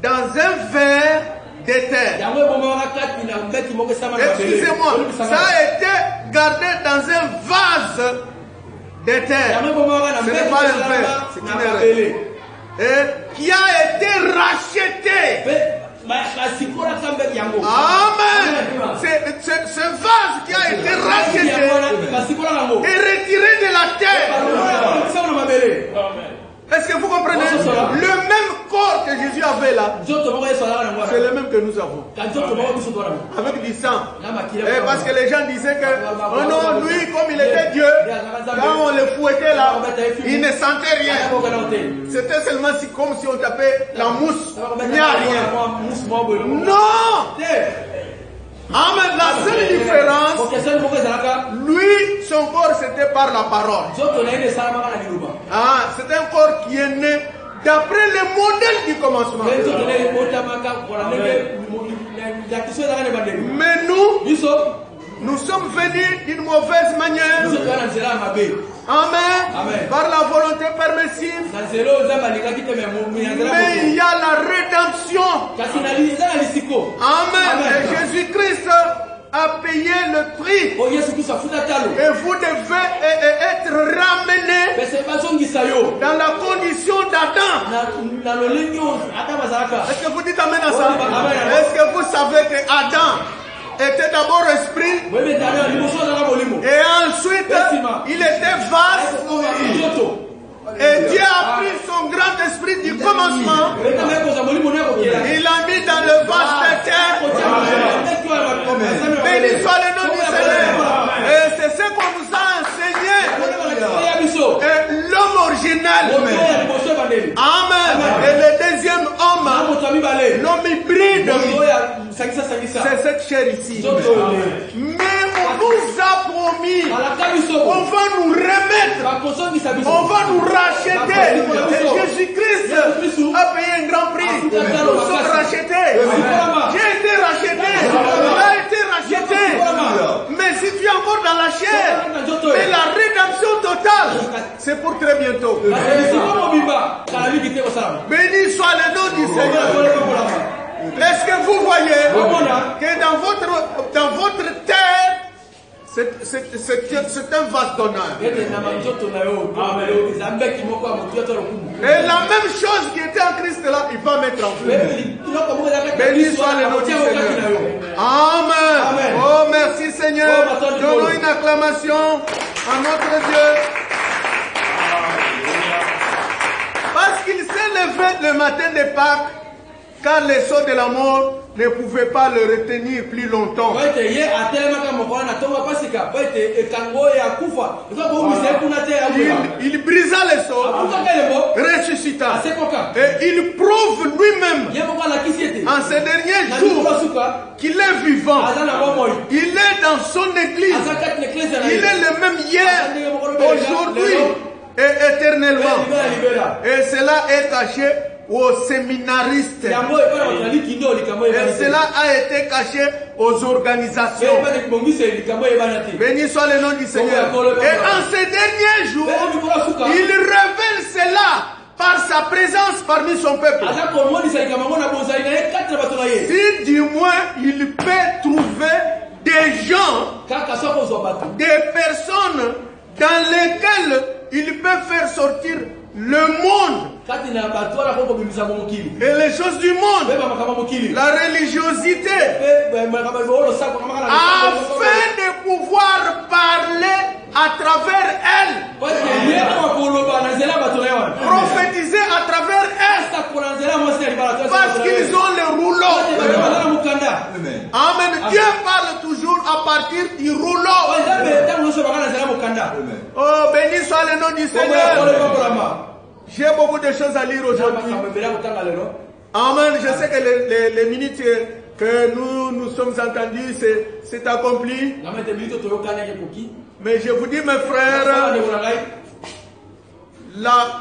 dans un verre de terre. Excusez-moi, ça a été gardé dans un vase de terre. Ce n'est pas un verre, c'est une erreur. Et qui a été racheté. Amen. Ce vase qui a été racheté est retiré de la terre. Est-ce que vous comprenez? Le même corps que Jésus avait là, c'est le même que nous avons. Avec du sang. Et parce que les gens disaient que, oh non, lui, comme il était Dieu, quand on le fouettait là, il ne sentait rien. C'était seulement comme si on tapait la mousse. Il n'y a rien. Non! Amen. La seule différence, lui, son corps, c'était par la parole. C'est un corps qui est né d'après le modèle du commencement. Mais nous sommes venus d'une mauvaise manière. Amen. Par la volonté permissive. Mais il y a la rédemption. Amen. Et Jésus-Christ a payé le prix. Et vous devez être ramenés dans la condition d'Adam. Est-ce que vous dites amen à ça? Est-ce que vous savez que Adam était d'abord esprit et ensuite il était vase? Et Dieu a pris son grand esprit du commencement, il l'a mis dans le vase de terre. Béni soit le nom du Seigneur. Et c'est ce qu'on nous a enseigné. L'homme original. Amen. Et le deuxième homme, l'homme hybride, c'est cette chair ici. Mais on nous a promis, on va nous remettre, on va nous racheter. Et Jésus-Christ a payé un grand prix. Nous sommes rachetés. J'ai été racheté. Il a été racheté. Mais si tu es encore dans la chair, mais la rédemption totale, c'est pour très bientôt. Béni soit le nom du Seigneur. Est-ce que vous voyez que dans votre terre, c'est un vase d'honneur. Et la même chose qui était en Christ là, il va mettre en feu. Béni soit le nom du Seigneur. Amen. Oh, merci Seigneur. Donnons une acclamation à notre Dieu. Parce qu'il s'est levé le matin de Pâques, car les sceaux de la mort ne pouvaient pas le retenir plus longtemps. Il brisa les sceaux, ressuscita, et il prouve lui-même en ces derniers jours qu'il est vivant. Il est dans son église. Il est le même hier, aujourd'hui et éternellement. Et cela est caché aux séminaristes. Et cela a été caché aux organisations. Béni soit le nom du Seigneur. Et en ces derniers jours, il révèle cela par sa présence parmi son peuple. Si du moins il peut trouver des gens, des personnes dans lesquelles il peut faire sortir le monde et les choses du monde, la religiosité, afin de pouvoir parler à travers elle, prophétiser à travers elle, parce qu'ils ont le rouleau. Amen. Dieu parle toujours à partir du rouleau. Oh, béni soit le nom du Seigneur. J'ai beaucoup de choses à lire aujourd'hui. Amen. Je sais que les minutes que nous sommes entendus, c'est accompli. Mais je vous dis, mes frères,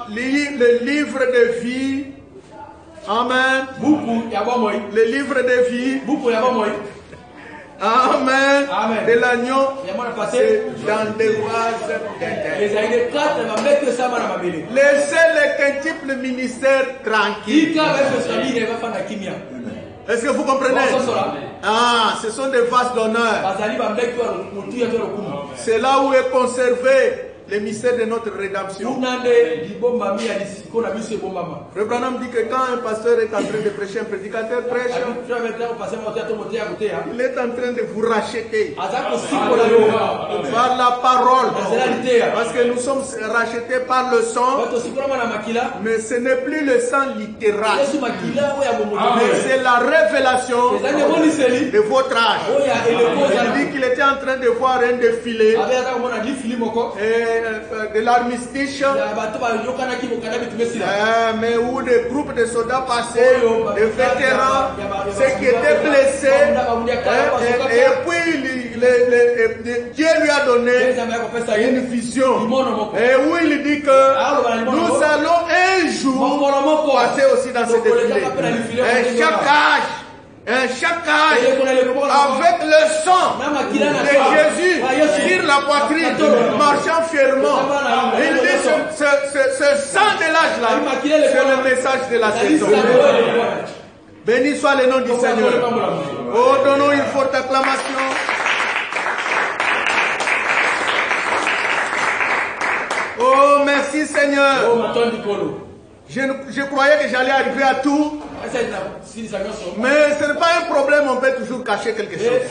le livre de vie, amen, le livre de vie, amen, de l'agneau, c'est dans des vases d'intérêt. Laissez le quintuple ministère tranquille. Est-ce que vous comprenez? Ah, ce sont des vases d'honneur. C'est là où est conservé le mystère de notre rédemption. Frère Branham dit que quand un pasteur est en train de prêcher, un prédicateur prêche, il est en train de vous racheter par la parole. Parce que nous sommes rachetés par le sang, mais ce n'est plus le sang littéral. Mais c'est la révélation de votre âge. Il dit qu'il était en train de voir un défilé de l'armistice, mais où des groupes de soldats passaient, des vétérans, ceux qui étaient blessés, et puis Dieu lui a donné une vision, et où il dit que nous allons un jour passer aussi dans ce défilé. Chaque âge, avec le sang de Jésus sur la poitrine, marchant fièrement. Il dit ce sang de l'âge là, c'est le message de la saison. Béni soit le nom du Seigneur. Oh, donnons une forte acclamation. Oh, merci Seigneur. Je croyais que j'allais arriver à tout. Mais ce n'est pas un problème, on peut toujours cacher quelque chose.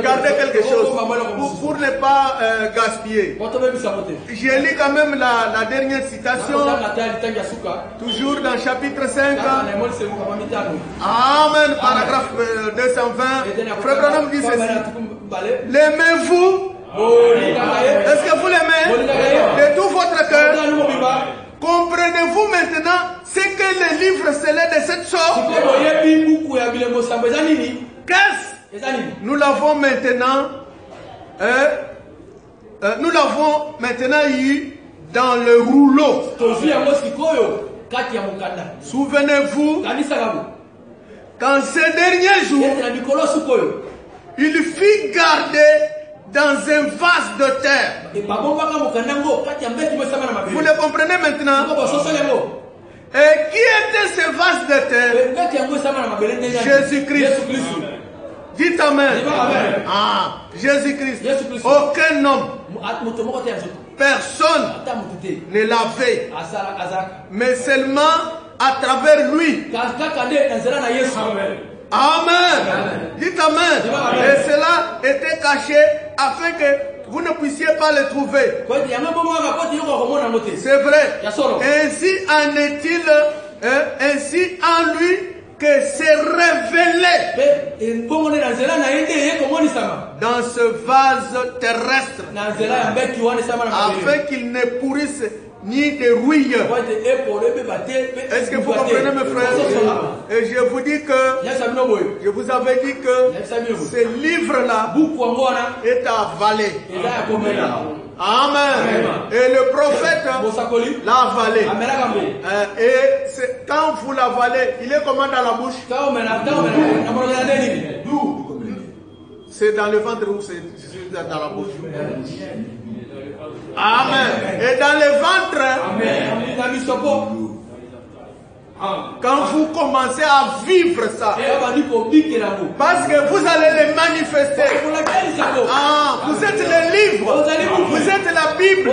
Garder quelque chose pour ne pas gaspiller. J'ai lu quand même la dernière citation, toujours dans chapitre 5. Amen, paragraphe 220. Frère Branham dit ceci. L'aimez-vous? Est-ce que vous l'aimez de tout votre cœur? Comprenez-vous maintenant ce que le livre scellé de cette sorte? Qu'est-ce? Nous l'avons maintenant, eu dans le rouleau. Souvenez-vous, quand ces derniers jours, il fit garder dans un vase de terre. Vous le comprenez maintenant? Et qui était ce vase de terre? Jésus-Christ. Dites Amen. Ah, Jésus-Christ. Aucun homme, personne ne l'avait, mais seulement à travers lui. Amen. Dites Amen. Et cela était caché afin que vous ne puissiez pas le trouver. C'est vrai. Ainsi en est-il, ainsi en lui que s'est révélé dans ce vase terrestre, afin qu'il ne pourrisse ni de rouille. Est-ce que vous comprenez, mes frères? Et je vous dis que, je vous avais dit que ce livre-là est avalé. Amen. Et le prophète l'a avalé. Et quand vous l'avalez, il est comment dans la bouche? C'est dans le ventre ou c'est dans la bouche? Amen. Et dans le ventre, quand vous commencez à vivre ça, parce que vous allez les manifester. Ah, vous êtes le livre, vous êtes la Bible,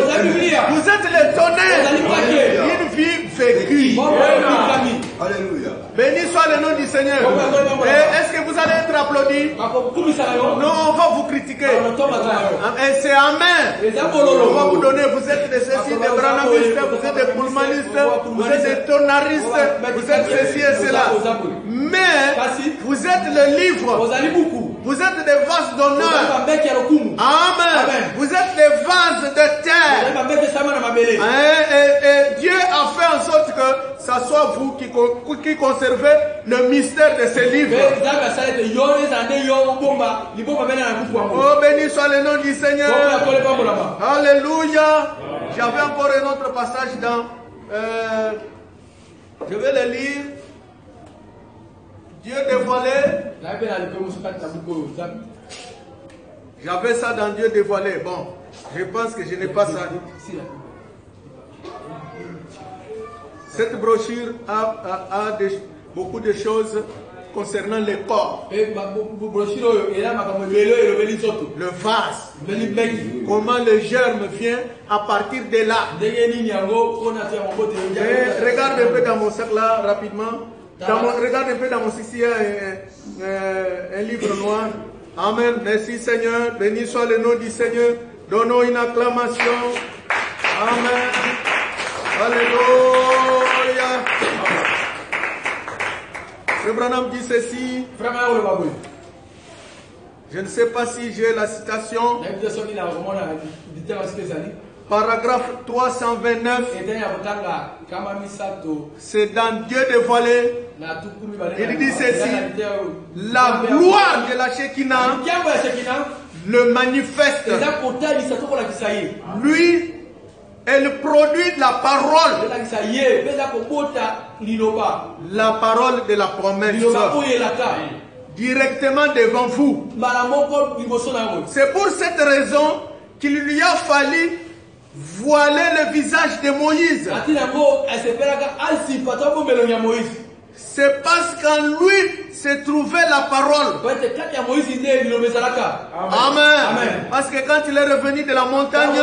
vous êtes le tonnerre, une vie vécue. Alléluia. Béni soit le nom du Seigneur. Est-ce que vous allez être applaudi? Non, on va vous critiquer. Et c'est Amen. On va vous donner, vous êtes de ceci, des branhamistes, vous êtes des pullmanistes, vous êtes des tonnaristes, vous êtes ceci et cela. Mais vous êtes le livre Vous êtes des vases d'honneur. Amen. Vous êtes des vases de terre. Et Dieu a fait en sorte que ça soit vous qui conservez le mystère de ce livre. Oh, béni soit le nom du Seigneur. Alléluia. J'avais encore un autre passage dans... je vais le lire. Dieu dévoilé. J'avais ça dans Dieu dévoilé. Bon, je pense que je n'ai pas ça. Cette brochure a beaucoup de choses concernant le corps. Le vase. Comment le germe vient à partir de là. Et regarde un peu dans mon sac là, rapidement. Regarde un peu dans mon sac, il y a un livre noir. Amen. Merci Seigneur. Béni soit le nom du Seigneur. Donnons une acclamation. Amen. Alléluia. Frère Branham dit ceci. Je ne sais pas si j'ai la citation. Paragraphe 329. C'est dans Dieu dévoilé. Il dit ceci. La gloire de la Shekinah le manifeste. Lui, elle produit la parole. La parole de la promesse. Directement devant vous. C'est pour cette raison qu'il lui a fallu voiler le visage de Moïse. C'est parce qu'en lui se trouvait la parole. Amen. Parce que quand il est revenu de la montagne,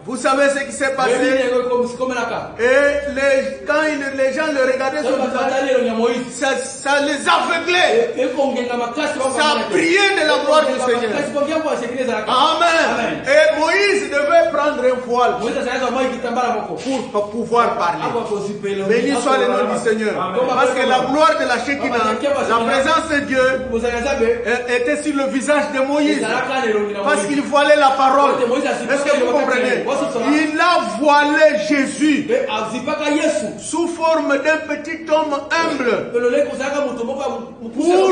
vous savez ce qui s'est passé. Et quand les gens le regardaient sur le visage, ça les aveuglait. Ça priait de la gloire du Seigneur. Amen. Et Moïse devait prendre un voile pour pouvoir parler. Béni soit le nom du Seigneur. Parce que la gloire de la Shekinah, la présence de Dieu, était sur le visage de Moïse. Parce qu'il voilait la parole. Est-ce que vous comprenez? Il a voilé Jésus sous forme d'un petit homme humble pour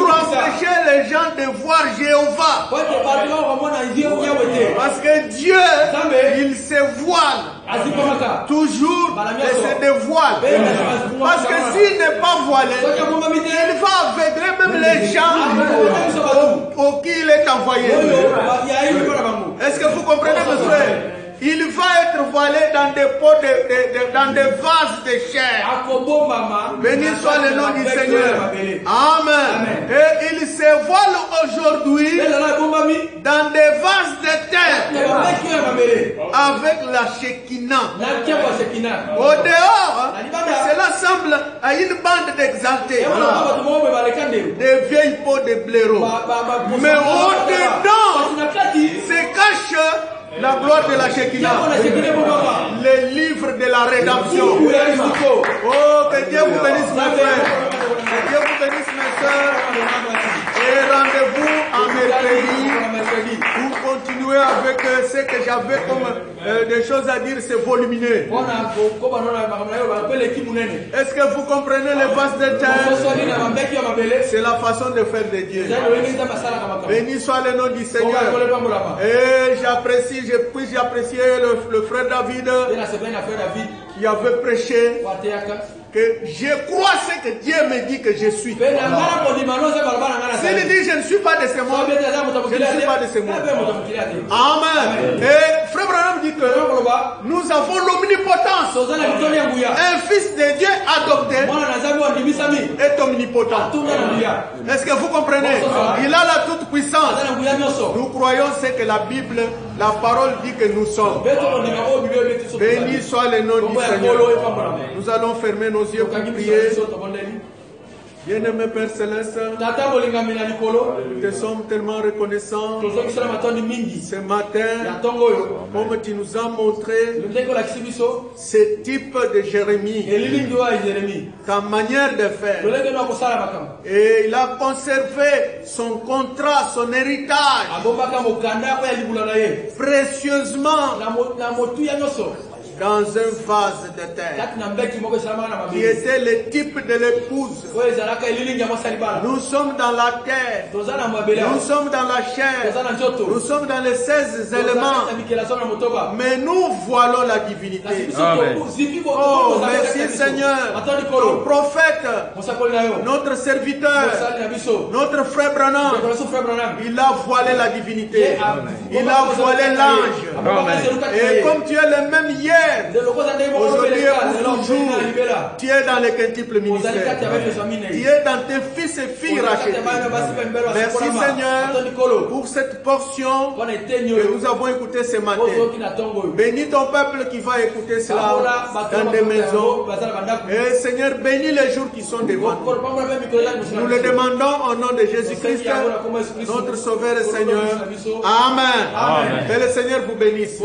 empêcher les gens de voir Jéhovah. Parce que Dieu, il se voile toujours et se dévoile. Parce que s'il n'est pas voilé, il va aveugler même les gens pour qui il est envoyé. Est-ce que vous comprenez, mes frères? Il va être voilé dans des pots, dans des vases de chair. Béni soit le nom du Seigneur. Amen. Et il se voile aujourd'hui dans des vases de terre avec la Shekinah. Au dehors, cela semble à une bande d'exaltés, des vieilles pots de blaireau. Mais au dedans se cache la gloire de la Shekinah, le livre de la rédemption. Oh, que Dieu vous bénisse, mes frères. Que Dieu vous bénisse, mes sœurs. Et rendez-vous en mercredi pour continuer avec ce que j'avais comme des choses à dire, c'est volumineux. Est-ce que vous comprenez les vases de terre? C'est la façon de faire de Dieu. Béni soit le nom du Seigneur. Et j'apprécie, puis apprécier le frère David qui avait prêché que je crois ce que Dieu me dit que je suis. S'il dit je ne suis pas de ce monde, je ne suis pas de ce monde. Amen. Et frère Branham dit que nous avons l'omnipotence. Un fils de Dieu adopté est omnipotent. Est-ce que vous comprenez? Il a la toute puissance. Nous croyons ce que la Bible, la parole dit que nous sommes. Béni soit le nom du Seigneur. Nous allons fermer nos yeux pour prier. Bien-aimé Père Céleste, nous te sommes tellement reconnaissants ce matin, comme tu nous as montré ce type de Jérémie, ta manière de faire. Et il a conservé son contrat, son héritage, précieusement dans un vase de terre, qui était le type de l'épouse. Nous sommes dans la terre, nous sommes dans la chair, nous sommes dans les 16 éléments, mais nous voilons la divinité. Amen. Oh, merci Seigneur. Notre prophète, notre serviteur, notre frère Branham, il a voilé la divinité. Il a voilé l'ange. Et comme tu es le même hier, aujourd'hui et pour toujours, tu es dans les quintuples ministères. Tu es dans tes fils et filles rachetés. Merci Seigneur pour cette portion que nous avons écoutée ce matin. Bénis ton peuple qui va écouter cela dans des maisons. Et Seigneur, bénis les jours qui sont devant nous. Nous le demandons au nom de Jésus-Christ, notre Sauveur et Seigneur. Amen. Que le Seigneur vous bénisse.